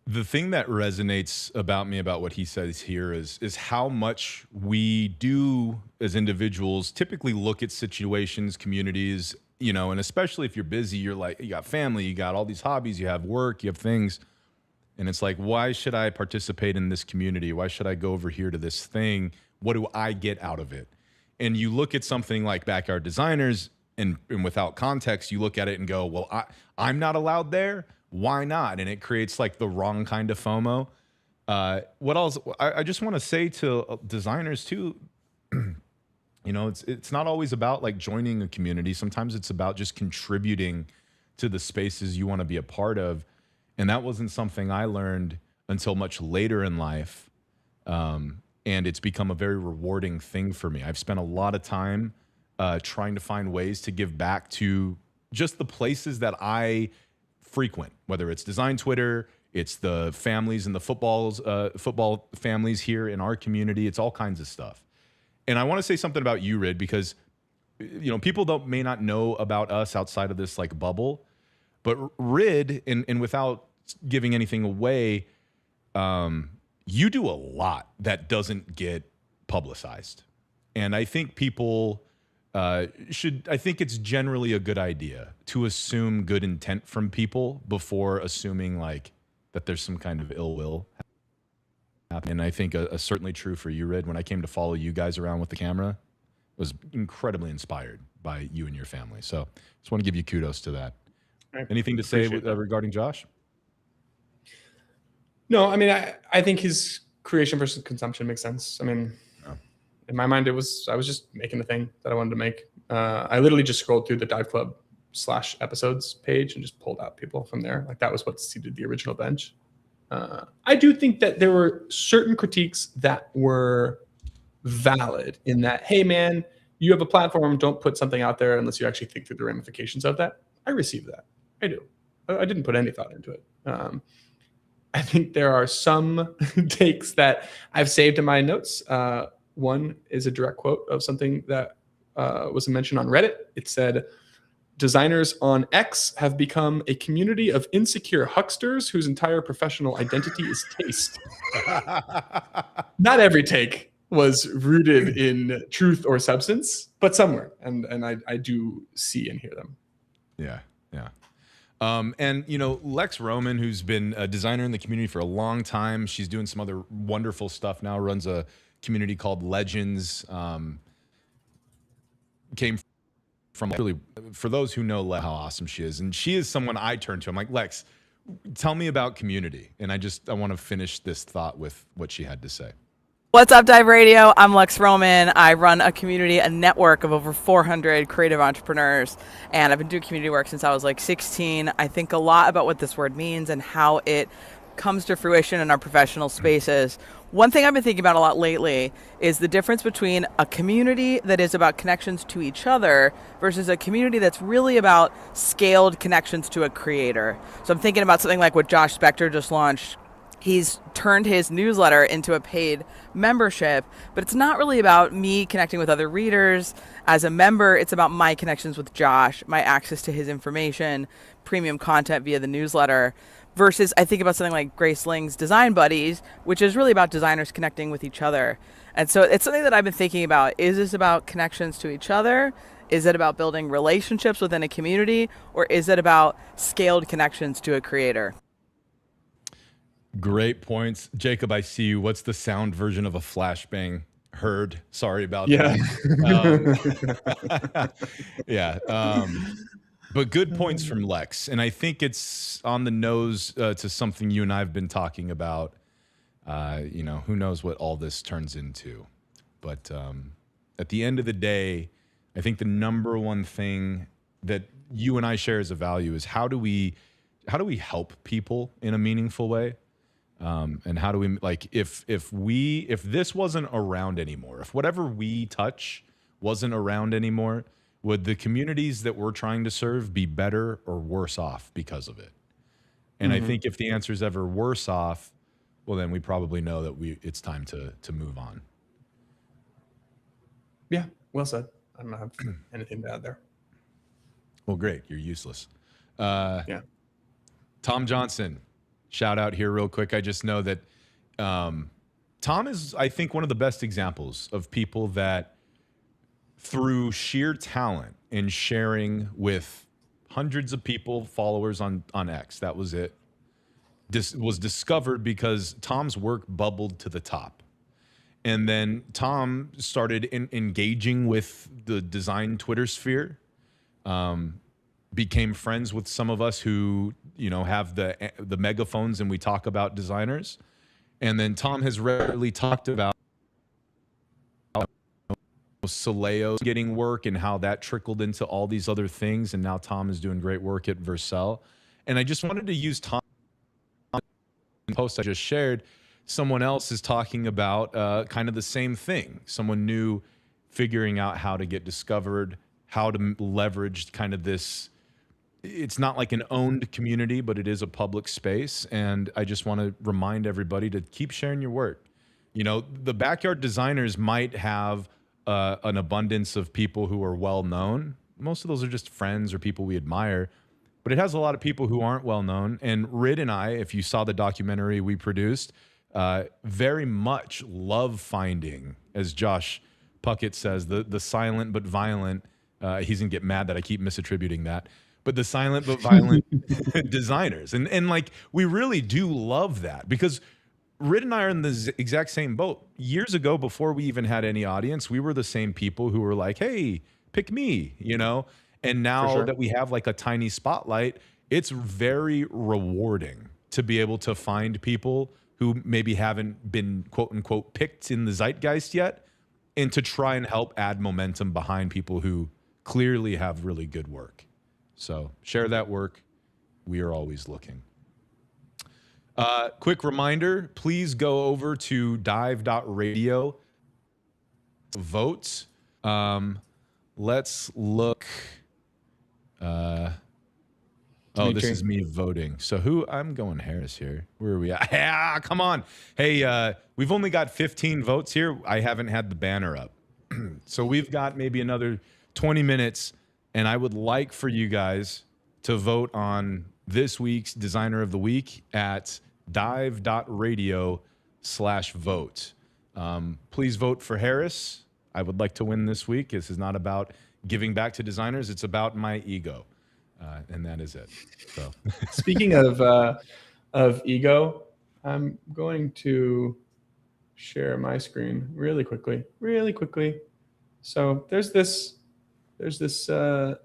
The thing that resonates about me about what he says here is how much we do as individuals typically look at situations, communities, you know, and especially if you're busy, you're like, you got family, you got all these hobbies, you have work, you have things. And it's like, why should I participate in this community? Why should I go over here to this thing? What do I get out of it? And you look at something like Backyard Designers and without context, you look at it and go, well, I'm not allowed there. Why not? And it creates like the wrong kind of FOMO. What else? I just want to say to designers too, you know, it's not always about like joining a community. Sometimes it's about just contributing to the spaces you want to be a part of. And that wasn't something I learned until much later in life. And it's become a very rewarding thing for me. I've spent a lot of time trying to find ways to give back to just the places that I frequent, whether it's Design Twitter, it's the families and the football families here in our community. It's all kinds of stuff. And I want to say something about you, Rid, because you know people may not know about us outside of this like bubble, but Rid, and without giving anything away, you do a lot that doesn't get publicized, and I think people I think it's generally a good idea to assume good intent from people before assuming like that there's some kind of ill will. And I think certainly true for you, Rid. When I came to follow you guys around with the camera, I was incredibly inspired by you and your family. So just want to give you kudos to that. Anything to say regarding Josh? No, I mean, I think his creation versus consumption makes sense. I mean, in my mind, I was just making a thing that I wanted to make. I literally just scrolled through the Dive Club /episodes page and just pulled out people from there. Like that was what seeded the original bench. I do think that there were certain critiques that were valid in that, hey man, you have a platform, don't put something out there unless you actually think through the ramifications of that. I received that. I do. I didn't put any thought into it. I think there are some takes that I've saved in my notes. One is a direct quote of something that was mentioned on Reddit. It said, designers on X have become a community of insecure hucksters whose entire professional identity is taste. Not every take was rooted in truth or substance, but somewhere. And I do see and hear them. Yeah, yeah. And, you know, Lex Roman, who's been a designer in the community for a long time, she's doing some other wonderful stuff now, runs a community called Legends. Came from really, for those who know how awesome she is. And she is someone I turn to. I'm like, Lex, tell me about community. And I want to finish this thought with what she had to say. What's up, Dive Radio? I'm Lex Roman. I run a community, a network of over 400 creative entrepreneurs. And I've been doing community work since I was like 16. I think a lot about what this word means and how it comes to fruition in our professional spaces. One thing I've been thinking about a lot lately is the difference between a community that is about connections to each other versus a community that's really about scaled connections to a creator. So I'm thinking about something like what Josh Spector just launched. He's turned his newsletter into a paid membership, but it's not really about me connecting with other readers. As a member, it's about my connections with Josh, my access to his information, premium content via the newsletter. Versus I think about something like Grace Ling's Design Buddies, which is really about designers connecting with each other. And so it's something that I've been thinking about. Is this about connections to each other? Is it about building relationships within a community? Or is it about scaled connections to a creator? Great points. Jacob, I see you. What's the sound version of a flashbang? Heard. Sorry about that. Yeah. But good points from Lex. And I think it's on the nose to something you and I have been talking about. You know, who knows what all this turns into. But at the end of the day, I think the number one thing that you and I share as a value is how do we help people in a meaningful way? And how do we, like, if this wasn't around anymore, if whatever we touch wasn't around anymore, would the communities that we're trying to serve be better or worse off because of it? And I think if the answer is ever worse off, well, then we probably know that it's time to move on. Yeah, well said. I don't have anything to add there. Well, great. You're useless. Yeah. Tom Johnson, shout out here real quick. I just know that Tom is, I think, one of the best examples of people that through sheer talent and sharing with hundreds of people, followers on X, that was it, was discovered because Tom's work bubbled to the top. And then Tom started engaging with the design Twitter sphere, became friends with some of us who, you know, have the megaphones and we talk about designers. And then Tom has rarely talked about Soleo getting work and how that trickled into all these other things. And now Tom is doing great work at Vercel. And I just wanted to use Tom post I just shared. Someone else is talking about kind of the same thing. Someone new figuring out how to get discovered, how to leverage kind of this. It's not like an owned community, but it is a public space. And I just want to remind everybody to keep sharing your work. You know, the Backyard Designers might have an abundance of people who are well known. Most of those are just friends or people we admire, but it has a lot of people who aren't well known. And Rid and I, if you saw the documentary we produced, very much love finding, as Josh Puckett says, the silent but violent. He's gonna get mad that I keep misattributing that, but the silent but violent designers, and like we really do love that, because Rid and I are in the exact same boat. Years ago, before we even had any audience, we were the same people who were like, "Hey, pick me," you know. And now that we have like a tiny spotlight, it's very rewarding to be able to find people who maybe haven't been quote unquote picked in the zeitgeist yet, and to try and help add momentum behind people who clearly have really good work. So share that work. We are always looking. Quick reminder, please go over to dive.radio, vote. Let's look. Oh, this is me voting. So I'm going Harris here. Where are we at? Yeah, come on. Hey, we've only got 15 votes here. I haven't had the banner up. So we've got maybe another 20 minutes, and I would like for you guys to vote on this week's Designer of the Week at dive.radio/vote. Please vote for Harris. I would like to win this week. This is not about giving back to designers. It's about my ego. And that is it. So speaking of ego, I'm going to share my screen really quickly. So there's this, oh,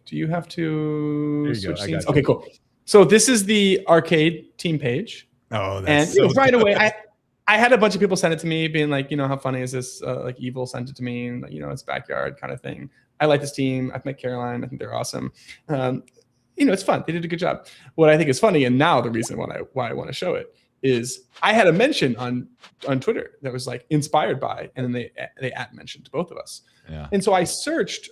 do you have to switch scenes? Okay, cool. So this is the arcade team page. Oh, that's and so right away, I had a bunch of people send it to me being like, you know, how funny is this? Like Evil sent it to me and, you know, it's Backyard kind of thing. I like this team. I've met Caroline. I think they're awesome. You know, it's fun. They did a good job. What I think is funny, and now the reason why I want to show it, is I had a mention on Twitter that was like inspired by, and then they mentioned both of us. Yeah. And so I searched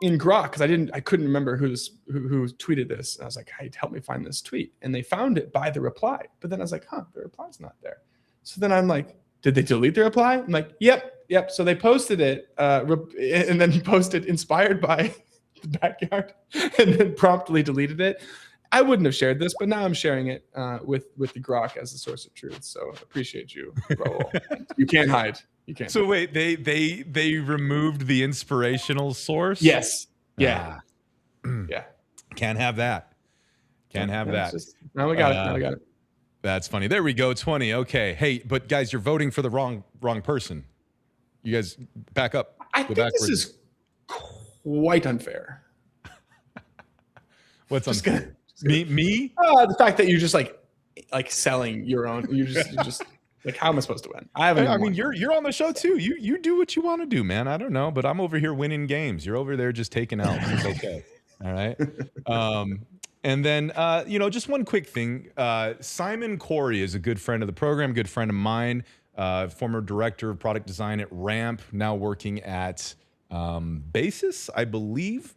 in Grok because I couldn't remember who tweeted this. And I was like, hey, help me find this tweet. And they found it by the reply. But then I was like, the reply's not there. So then I'm like, did they delete the reply? I'm like, yep. So they posted it, and then he posted inspired by the Backyard, and then promptly deleted it. I wouldn't have shared this, but now I'm sharing it with the Grok as the source of truth. So appreciate you, Raul. You can't hide. You can't. So wait, they removed the inspirational source? Yes. Yeah. Yeah. Can't have that. Can't have that. Now we got it. That's funny. There we go. 20. Okay. Hey, but guys, you're voting for the wrong person. You guys back up. I think this is quite unfair. What's unfair? Me? The fact that you're just like selling your own. You're just like, how am I supposed to win? I mean, you're on the show too. You do what you want to do, man. I don't know, but I'm over here winning games. You're over there just taking L's. It's okay. All right. And then, you know, just one quick thing. Simon Corey is a good friend of the program, good friend of mine, former director of product design at Ramp, now working at Basis, I believe.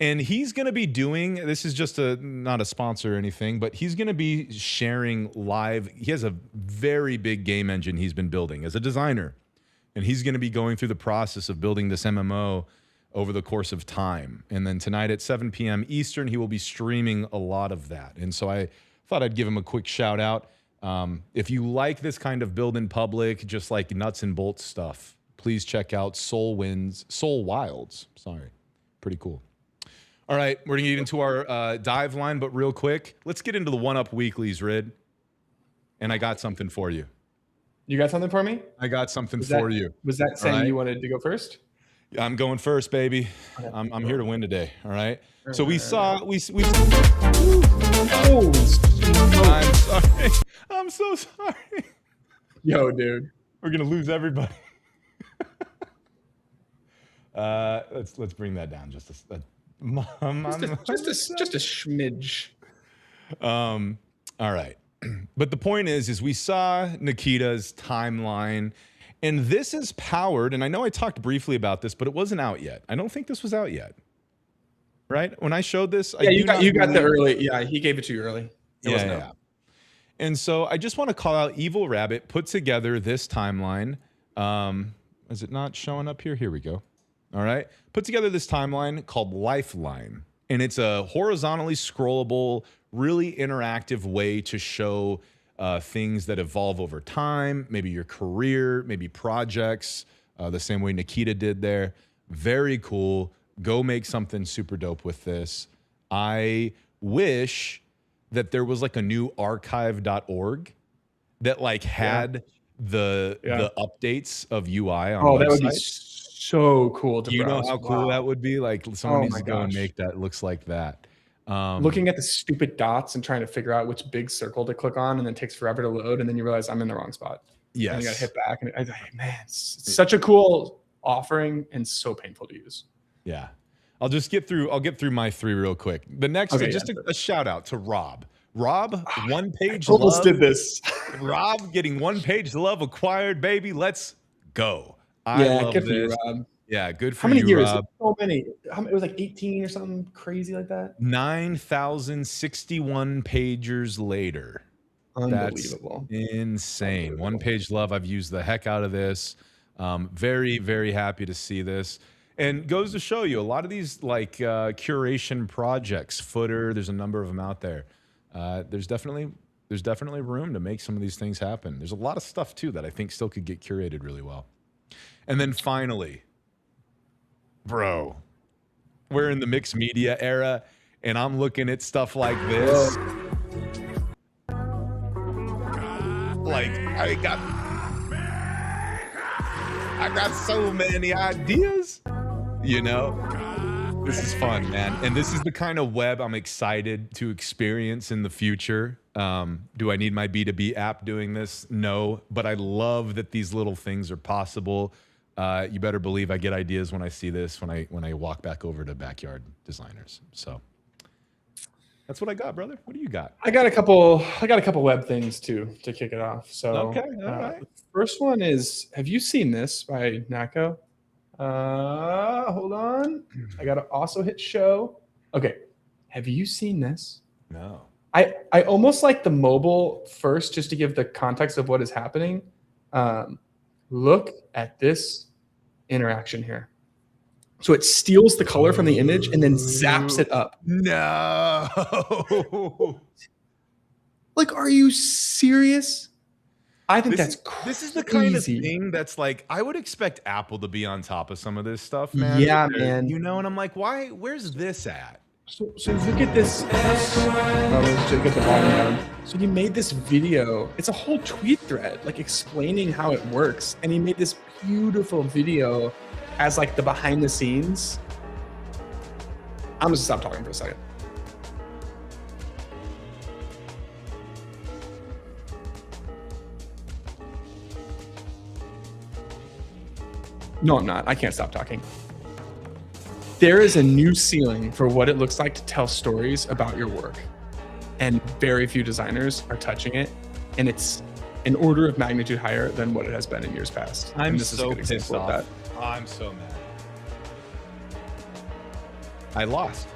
And he's going to be doing, this is just not a sponsor or anything, but he's going to be sharing live. He has a very big game engine he's been building as a designer. and he's going to be going through the process of building this MMO over the course of time. And then tonight at 7 p.m. Eastern, he will be streaming a lot of that. And so I thought I'd give him a quick shout out. If you like this kind of build in public, just like nuts and bolts stuff, please check out Soul Wilds. Sorry. Pretty cool. All right, we're going to get into our dive line, but real quick, let's get into the one-up weeklies, Rid. And I got something for you. You got something for me? I got something for you. Was that saying you wanted to go first? I'm going first, baby. I'm here to win today. All right. So we saw. Oh, I'm sorry. I'm so sorry. Yo, dude, we're gonna lose everybody. Let's bring that down just a smidge. All right. But the point is we saw Nikita's timeline, and this is powered, and I know I talked briefly about this, but it wasn't out yet. I don't think this was out yet. Right? When I showed this, yeah, you got the early. Yeah, he gave it to you early. Yeah. And so I just want to call out Evil Rabbit put together this timeline. Is it not showing up here? Here we go. All right. Put together this timeline called Lifeline. And it's a horizontally scrollable, really interactive way to show things that evolve over time, maybe your career, maybe projects, the same way Nikita did there. Very cool. Go make something super dope with this. I wish that there was like a new archive.org that like had the updates of UI on that would be so cool to you know browse. how cool that would be? Like someone needs to go and make that looks like that. Looking at the stupid dots and trying to figure out which big circle to click on, and then it takes forever to load, and then you realize I'm in the wrong spot. Yes. And you gotta hit back, and man, it's such a cool offering and so painful to use. Yeah. I'll get through my three real quick. The next a shout out to Rob. Rob, one page almost love. did this. Rob getting one page love acquired, baby. Let's go. Good for you, Rob. Yeah, good for How many you, years? Rob. So many. It was like 18 or something crazy like that. 9,061 pagers later. Unbelievable. That's insane. One page love. I've used the heck out of this. Very, very happy to see this. And goes to show you a lot of these like curation projects, Footer, there's a number of them out there. There's definitely room to make some of these things happen. There's a lot of stuff too that I think still could get curated really well. And then finally, bro, we're in the mixed media era, and I'm looking at stuff like this. Like I got so many ideas. You know, this is fun, man. And this is the kind of web I'm excited to experience in the future. Do I need my B2B app doing this? No, but I love that these little things are possible. You better believe I get ideas when I see this, when I walk back over to Backyard Designers. So that's what I got, brother. What do you got? I got a couple web things to kick it off. So okay, all right. The first one is, have you seen this by Nako? Hold on. I gotta also hit show. Okay. Have you seen this? No. I almost like the mobile first, just to give the context of what is happening. Look at this interaction here. So it steals the color from the image and then zaps it up. No. Like, are you serious? I think this is the kind of thing that's like, I would expect Apple to be on top of some of this stuff, man. Yeah, man. You know, and I'm like, why? Where's this at? So look at this. Let's get the volume down. So he made this video. It's a whole tweet thread, like explaining how it works. And he made this beautiful video as like the behind the scenes. I'm just gonna stop talking for a second. No, I'm not. I can't stop talking. There is a new ceiling for what it looks like to tell stories about your work. And very few designers are touching it. And it's an order of magnitude higher than what it has been in years past. I'm this so is a good pissed example off. of that. I'm so mad. I lost.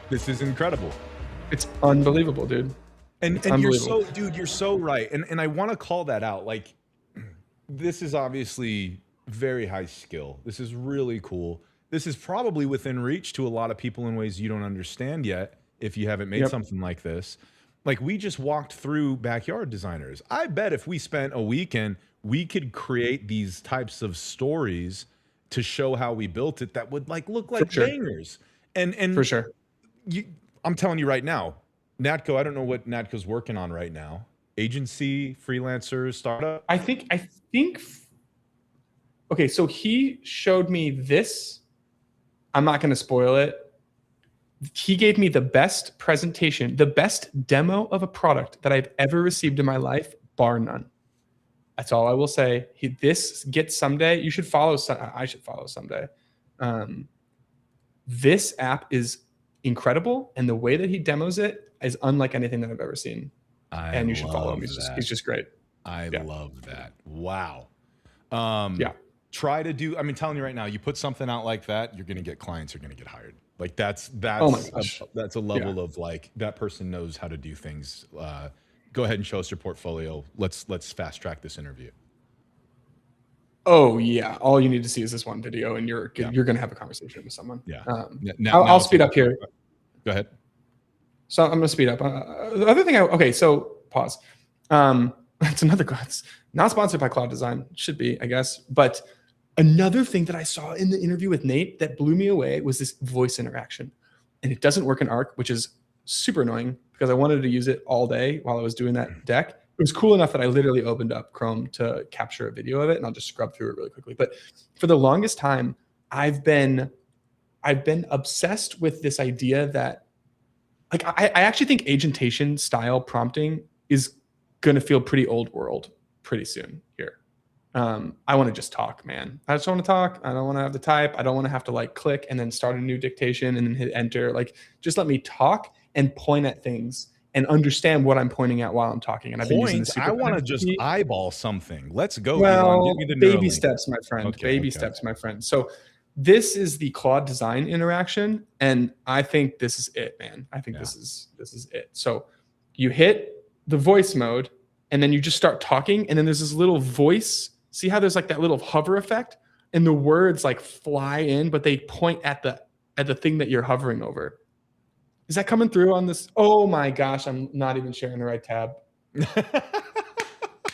This is incredible. It's unbelievable, dude. And you're so, dude, you're so right. And I want to call that out. Like, this is obviously very high skill. This is really cool. This is probably within reach to a lot of people in ways you don't understand yet if you haven't made something like this. Like, we just walked through Backyard Designers. I bet if we spent a weekend, we could create these types of stories to show how we built it that would like look like bangers. And for sure. I'm telling you right now, Natco, I don't know what Natco's working on right now. Agency, freelancers, startup? I think okay, so he showed me this. I'm not going to spoil it. He gave me the best presentation, the best demo of a product that I've ever received in my life, bar none. That's all I will say. This gets someday. You should follow. I should follow someday. This app is incredible, and the way that he demos it is unlike anything that I've ever seen. And you should follow him. He's just great. I love that. Wow. Yeah. Try to do. I mean, telling you right now, you put something out like that, you're going to get clients. You're going to get hired. Like that's Oh my gosh. that's a level of like that person knows how to do things. Go ahead and show us your portfolio. Let's fast track this interview. Oh yeah, all you need to see is this one video, and you're going to have a conversation with someone. Yeah. I'll speed up here. Go ahead. So I'm going to speed up. The other thing, okay, so pause. That's another. It's not sponsored by Cloud Design. Should be, I guess. But another thing that I saw in the interview with Nate that blew me away was this voice interaction, and it doesn't work in Arc, which is super annoying because I wanted to use it all day while I was doing that deck. It was cool enough that I literally opened up Chrome to capture a video of it, and I'll just scrub through it really quickly. But for the longest time, I've been obsessed with this idea that, like, I actually think agentation style prompting is going to feel pretty old world pretty soon here. I want to just talk, man. I just want to talk. I don't want to have to type. I don't want to have to like click and then start a new dictation and then hit enter. Like, just let me talk and point at things and understand what I'm pointing at while I'm talking. And I've been using this. I want to just eyeball something. Let's go. Well, Give me the baby Neuralink. steps, my friend. Okay, Baby steps, my friend. So this is the Claude Design interaction, and I think this is it, man. I think this is it. So you hit the voice mode, and then you just start talking, and then there's this little voice. See how there's like that little hover effect, and the words like fly in, but they point at the thing that you're hovering over. Is that coming through on this? Oh my gosh, I'm not even sharing the right tab.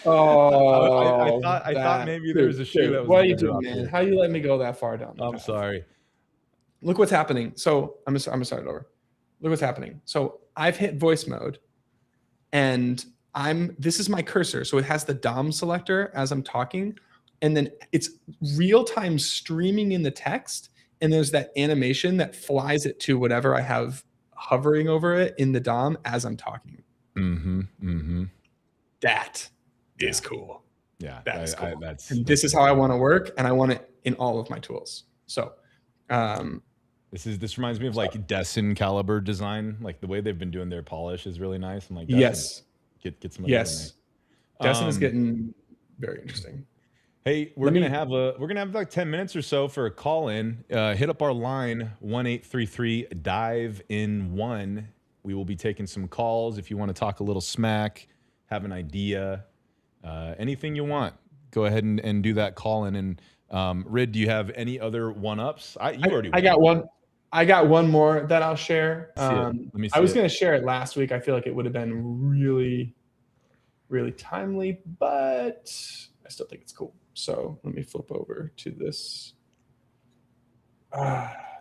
Oh, I thought maybe there was a shoe that was. What are you doing, man? How you let me go that far down? I'm sorry. Look what's happening. So I'm gonna start it over. Look what's happening. So I've hit voice mode, and this is my cursor. So it has the DOM selector as I'm talking, and then it's real time streaming in the text, and there's that animation that flies it to whatever I have hovering over it in the DOM as I'm talking. That is cool. Yeah, that is cool. This is how I want to work, and I want it in all of my tools. So this reminds me of like Dessin caliber design. Like the way they've been doing their polish is really nice. I'm like, yes, get some of that. Dessin is getting very interesting. Hey, we're gonna have like 10 minutes or so for a call in. Hit up our line 1-833-DIVE-IN-1. We will be taking some calls if you want to talk a little smack, have an idea, anything you want. Go ahead and do that call in. And Rid, do you have any other one-ups? I got one more that I'll share. Let me see I was going to share it last week. I feel like it would have been really, really timely, but I still think it's cool. So let me flip over to this.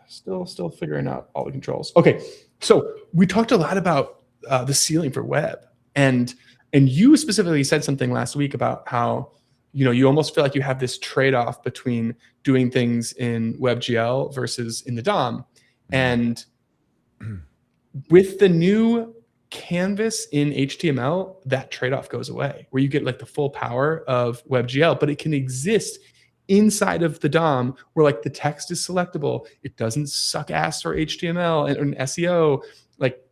Still figuring out all the controls. Okay, so we talked a lot about the ceiling for web, and you specifically said something last week about how you almost feel like you have this trade-off between doing things in WebGL versus in the DOM, and with the new Canvas in HTML, that trade-off goes away, where you get like the full power of WebGL, but it can exist inside of the DOM where like the text is selectable. It doesn't suck ass for HTML and SEO. Like,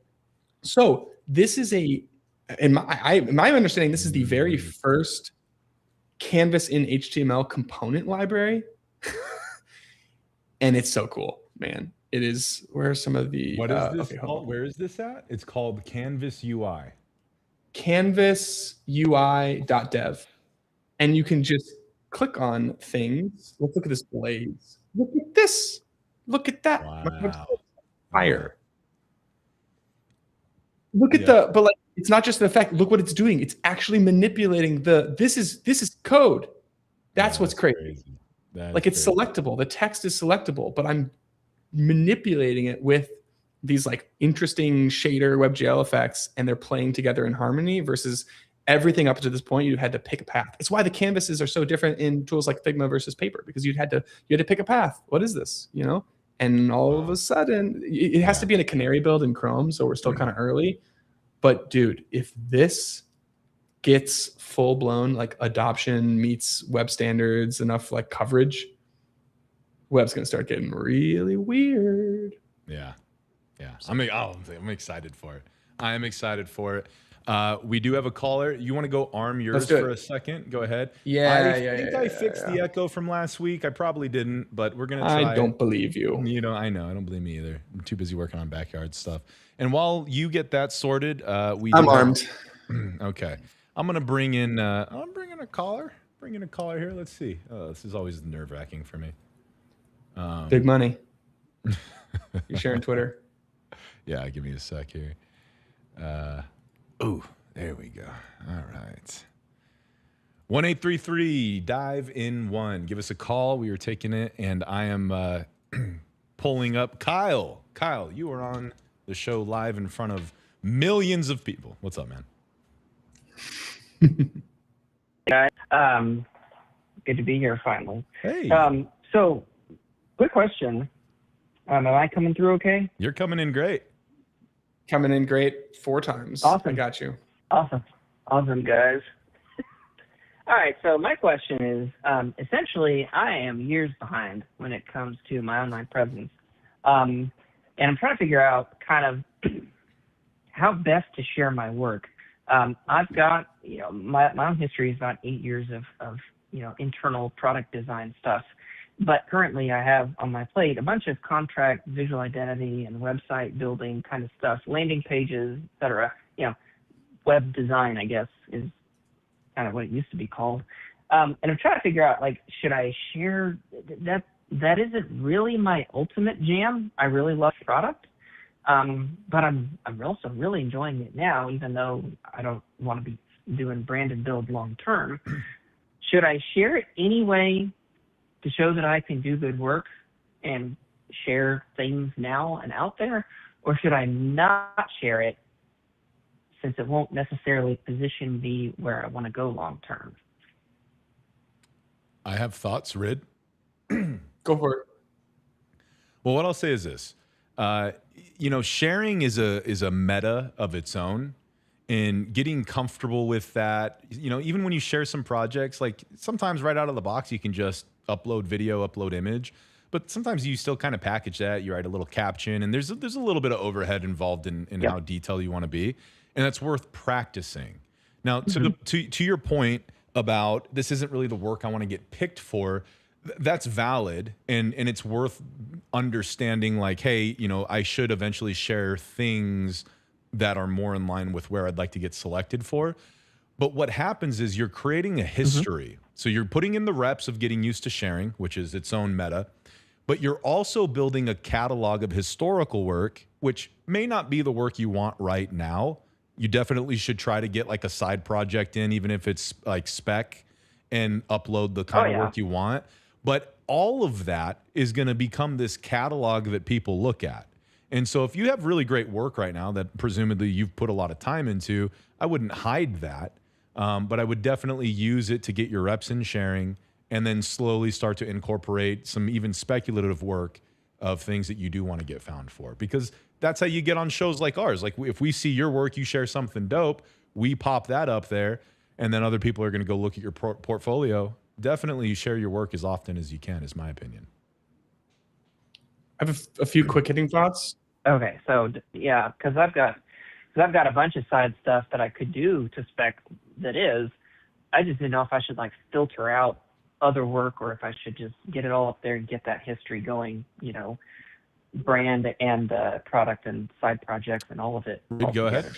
so this is in my understanding, this is the very first Canvas in HTML component library. And it's so cool, man. It is. Where are some of the? What is this called? Where is this at? It's called Canvas UI. Canvas UI.dev, and you can just click on things. Let's look at this blaze. Look at this. Look at that. Wow. Fire. Look at but like, it's not just the effect. Look what it's doing. It's actually manipulating this is code. That's what's crazy. Like it's selectable. The text is selectable, but I'm manipulating it with these like interesting shader WebGL effects, and they're playing together in harmony versus everything up to this point you had to pick a path. It's why the canvases are so different in tools like Figma versus Paper, because you had to pick a path. What is this? You know? And all of a sudden it has to be in a canary build in Chrome, so we're still kind of early. But dude, if this gets full blown like adoption meets web standards, enough like coverage, web's gonna start getting really weird. Yeah. I'm excited for it. I am excited for it. We do have a caller. You want to go arm yours for a second? Go ahead. I think I fixed the echo from last week. I probably didn't, but we're gonna try. I don't believe you. I know. I don't believe me either. I'm too busy working on backyard stuff. And while you get that sorted, I'm armed. Okay. I'm gonna bring in. I'm bringing a caller. Bringing a caller here. Let's see. Oh, this is always nerve-wracking for me. Big money. You sharing Twitter? Yeah, give me a sec here. Oh, there we go. All right. 1833 dive in 1. Give us a call. We are taking it, and I am pulling up Kyle. Kyle, you are on the show live in front of millions of people. What's up, man? Guys, good to be here finally. Hey. So, quick question. Am I coming through okay? You're coming in great. Coming in great 4 times. Awesome. I got you. Awesome, guys. All right, so my question is, essentially, I am years behind when it comes to my online presence. And I'm trying to figure out kind of how best to share my work. I've got, my own history is about 8 years of internal product design stuff. But currently I have on my plate a bunch of contract visual identity and website building kind of stuff, landing pages, et cetera. Web design, I guess, is kind of what it used to be called. And I'm trying to figure out, like, should I share that? That isn't really my ultimate jam. I really love the product. But I'm also really enjoying it now, even though I don't want to be doing branded build long term. Should I share it anyway to show that I can do good work and share things now and out there? Or should I not share it since it won't necessarily position me where I want to go long term? I have thoughts, Rid. Go for it. Well, what I'll say is this. Sharing is a meta of its own, and getting comfortable with that. Even when you share some projects, like sometimes right out of the box, you can just upload video, upload image, but sometimes you still kind of package that. You write a little caption, and there's a little bit of overhead involved in how detailed you want to be, and that's worth practicing. Now, to your point about this isn't really the work I want to get picked for. That's valid, and it's worth understanding, like, hey, I should eventually share things that are more in line with where I'd like to get selected for. But what happens is you're creating a history. So you're putting in the reps of getting used to sharing, which is its own meta, but you're also building a catalog of historical work, which may not be the work you want right now. You definitely should try to get like a side project in, even if it's like spec, and upload the kind of work you want. But all of that is going to become this catalog that people look at. And so if you have really great work right now that presumably you've put a lot of time into, I wouldn't hide that. But I would definitely use it to get your reps in sharing, and then slowly start to incorporate some even speculative work of things that you do want to get found for. Because that's how you get on shows like ours. Like if we see your work, you share something dope, we pop that up there, and then other people are going to go look at your portfolio. Definitely share your work as often as you can, is my opinion. I have a few quick hitting thoughts. Okay, so yeah, because I've got a bunch of side stuff that I could do to spec that is. I just didn't know if I should like filter out other work, or if I should just get it all up there and get that history going, brand and product and side projects and all of it. Go ahead.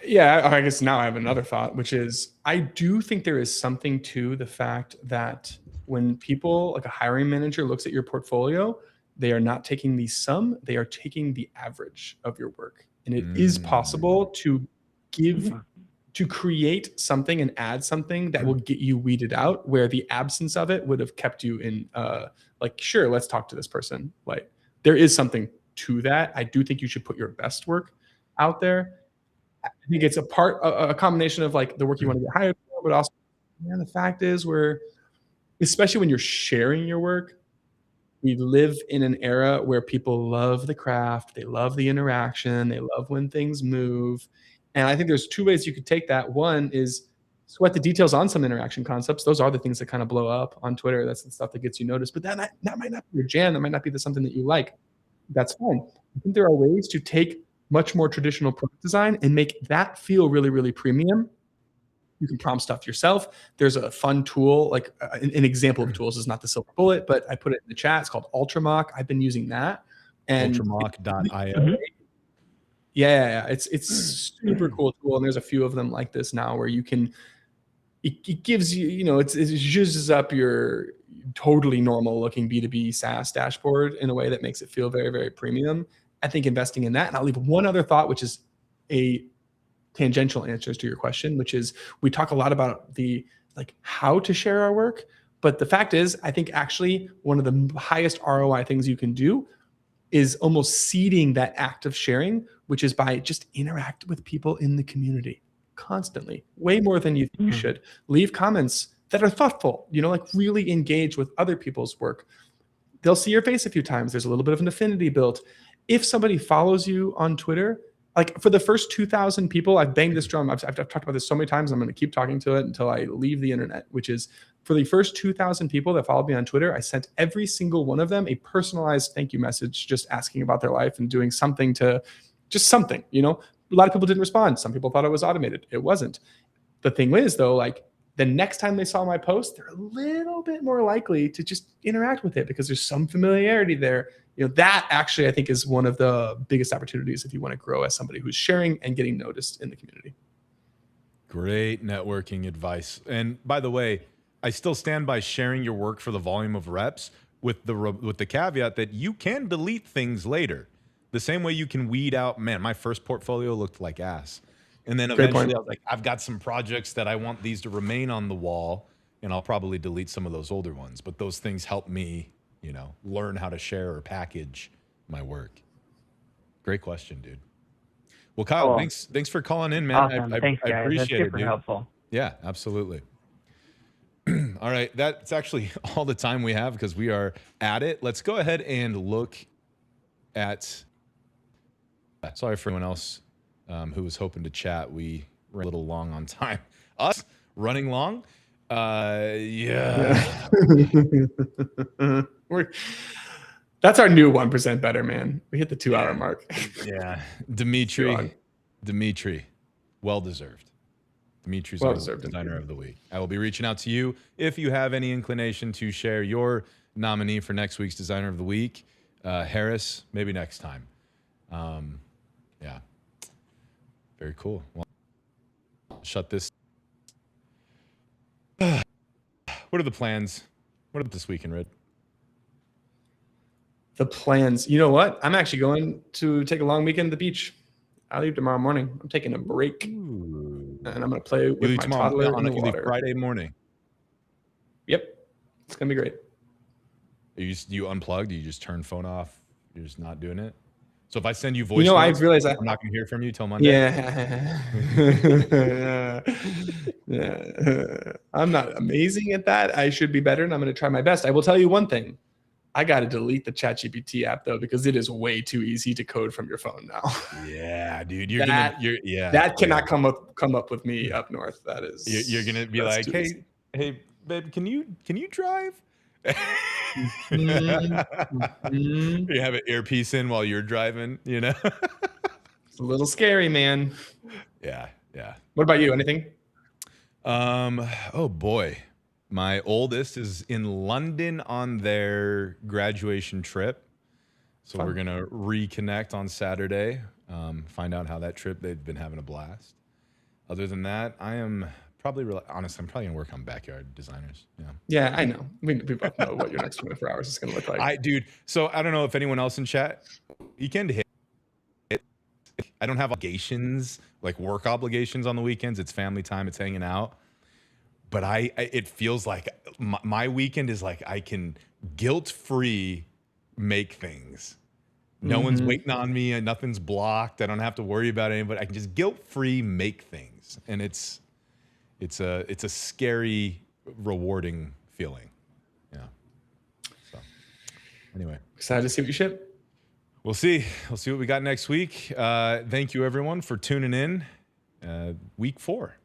Yeah, I guess now I have another thought, which is I do think there is something to the fact that when people, like a hiring manager, looks at your portfolio, they are not taking the sum, they are taking the average of your work. And it is possible to create something and add something that will get you weeded out, where the absence of it would have kept you in, like, sure, let's talk to this person. Like, there is something to that. I do think you should put your best work out there. I think it's a combination of like the work you want to get hired for, but also, man, the fact is especially when you're sharing your work, we live in an era where people love the craft, they love the interaction, they love when things move. And I think there's two ways you could take that. One is sweat the details on some interaction concepts. Those are the things that kind of blow up on Twitter. That's the stuff that gets you noticed. But that might not be your jam. That might not be something that you like. That's fine. I think there are ways to take much more traditional product design and make that feel really, really premium. You can prompt stuff yourself. There's a fun tool, like an example of tools is not the silver bullet, but I put it in the chat. It's called Ultramock. I've been using that. And Ultramock.io. Yeah, it's super cool tool, and there's a few of them like this now where you can. It gives you, it juices up your totally normal looking B2B SaaS dashboard in a way that makes it feel very, very premium. I think investing in that, and I'll leave one other thought, which is a tangential answers to your question, which is we talk a lot about the how to share our work, but the fact is, I think actually one of the highest ROI things you can do is almost seeding that act of sharing, which is by just interact with people in the community constantly, way more than you think you should. Leave comments that are thoughtful, really engage with other people's work. They'll see your face a few times. There's a little bit of an affinity built. If somebody follows you on Twitter, like for the first 2,000 people, I've banged this drum. I've talked about this so many times. I'm going to keep talking to it until I leave the internet, which is for the first 2,000 people that followed me on Twitter, I sent every single one of them a personalized thank you message, just asking about their life and doing something just something, A lot of people didn't respond. Some people thought it was automated. It wasn't. The thing is though, the next time they saw my post, they're a little bit more likely to just interact with it because there's some familiarity there. That actually, I think, is one of the biggest opportunities if you want to grow as somebody who's sharing and getting noticed in the community. Great networking advice. And by the way, I still stand by sharing your work for the volume of reps with the caveat that you can delete things later. The same way you can weed out, man, my first portfolio looked like ass. And then eventually I was like, I've got some projects that I want these to remain on the wall, and I'll probably delete some of those older ones. But those things help me, learn how to share or package my work. Great question, dude. Well, Kyle, thanks for calling in, man. Awesome. Thanks, guys. I appreciate That's super it, dude. helpful. Yeah, absolutely. All right, that's actually all the time we have because we are at it. Let's go ahead and look at. Sorry for anyone else who was hoping to chat. We were a little long on time. Us running long. Yeah. That's our new 1% better, man. We hit the 2-hour mark. Yeah. Dimitri, well deserved. Dimitri's well-deserved Designer of the Week. I will be reaching out to you if you have any inclination to share your nominee for next week's Designer of the Week. Harris, maybe next time. Yeah. Very cool. Well, shut this. What are the plans? What about this weekend, Red? The plans. You know what? I'm actually going to take a long weekend at the beach. I leave tomorrow morning. I'm taking a break. And I'm going to play with my toddler in the water. Friday morning. Yep. It's going to be great. You unplugged? You just turn phone off? You're just not doing it? So if I send you voice notes, I've realized I'm not going to hear from you till Monday? Yeah. I'm not amazing at that. I should be better, and I'm going to try my best. I will tell you one thing. I got to delete the ChatGPT app, though, because it is way too easy to code from your phone now. Yeah, dude. That cannot come up with me up north. That is. You're going to be like, hey, babe, can you drive? You have an earpiece in while you're driving, It's a little scary, man. Yeah. What about you? Anything? Oh boy. My oldest is in London on their graduation trip. So Fun. we're gonna reconnect on Saturday, find out how that trip. They've been having a blast. Other than that, I am probably honestly, I'm probably gonna work on backyard designers. Yeah. Yeah, I know. We both know what your next 24 hours is going to look like. So I don't know if anyone else in chat, weekend hit. I don't have obligations, like work obligations on the weekends. It's family time. It's hanging out. But it feels like my weekend is like I can guilt-free make things. No one's waiting on me and nothing's blocked. I don't have to worry about anybody. I can just guilt-free make things. And it's a scary, rewarding feeling. Yeah. So anyway. Excited to see what you ship. We'll see. We'll see what we got next week. Thank you everyone for tuning in. Week 4.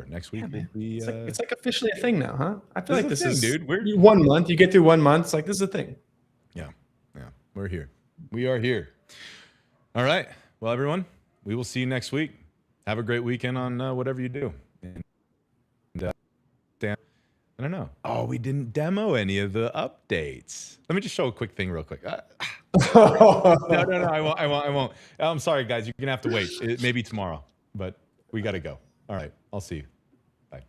Next week will be. It's like officially a thing now, huh? I feel like this is, dude. We're 1 month. You get through 1 month. It's like this is a thing. Yeah. We're here. We are here. All right. Well, everyone, we will see you next week. Have a great weekend on whatever you do. And Dan, I don't know. Oh, we didn't demo any of the updates. Let me just show a quick thing real quick. No, I won't. I'm sorry, guys. You're going to have to wait. Maybe tomorrow, but we got to go. All right. I'll see you.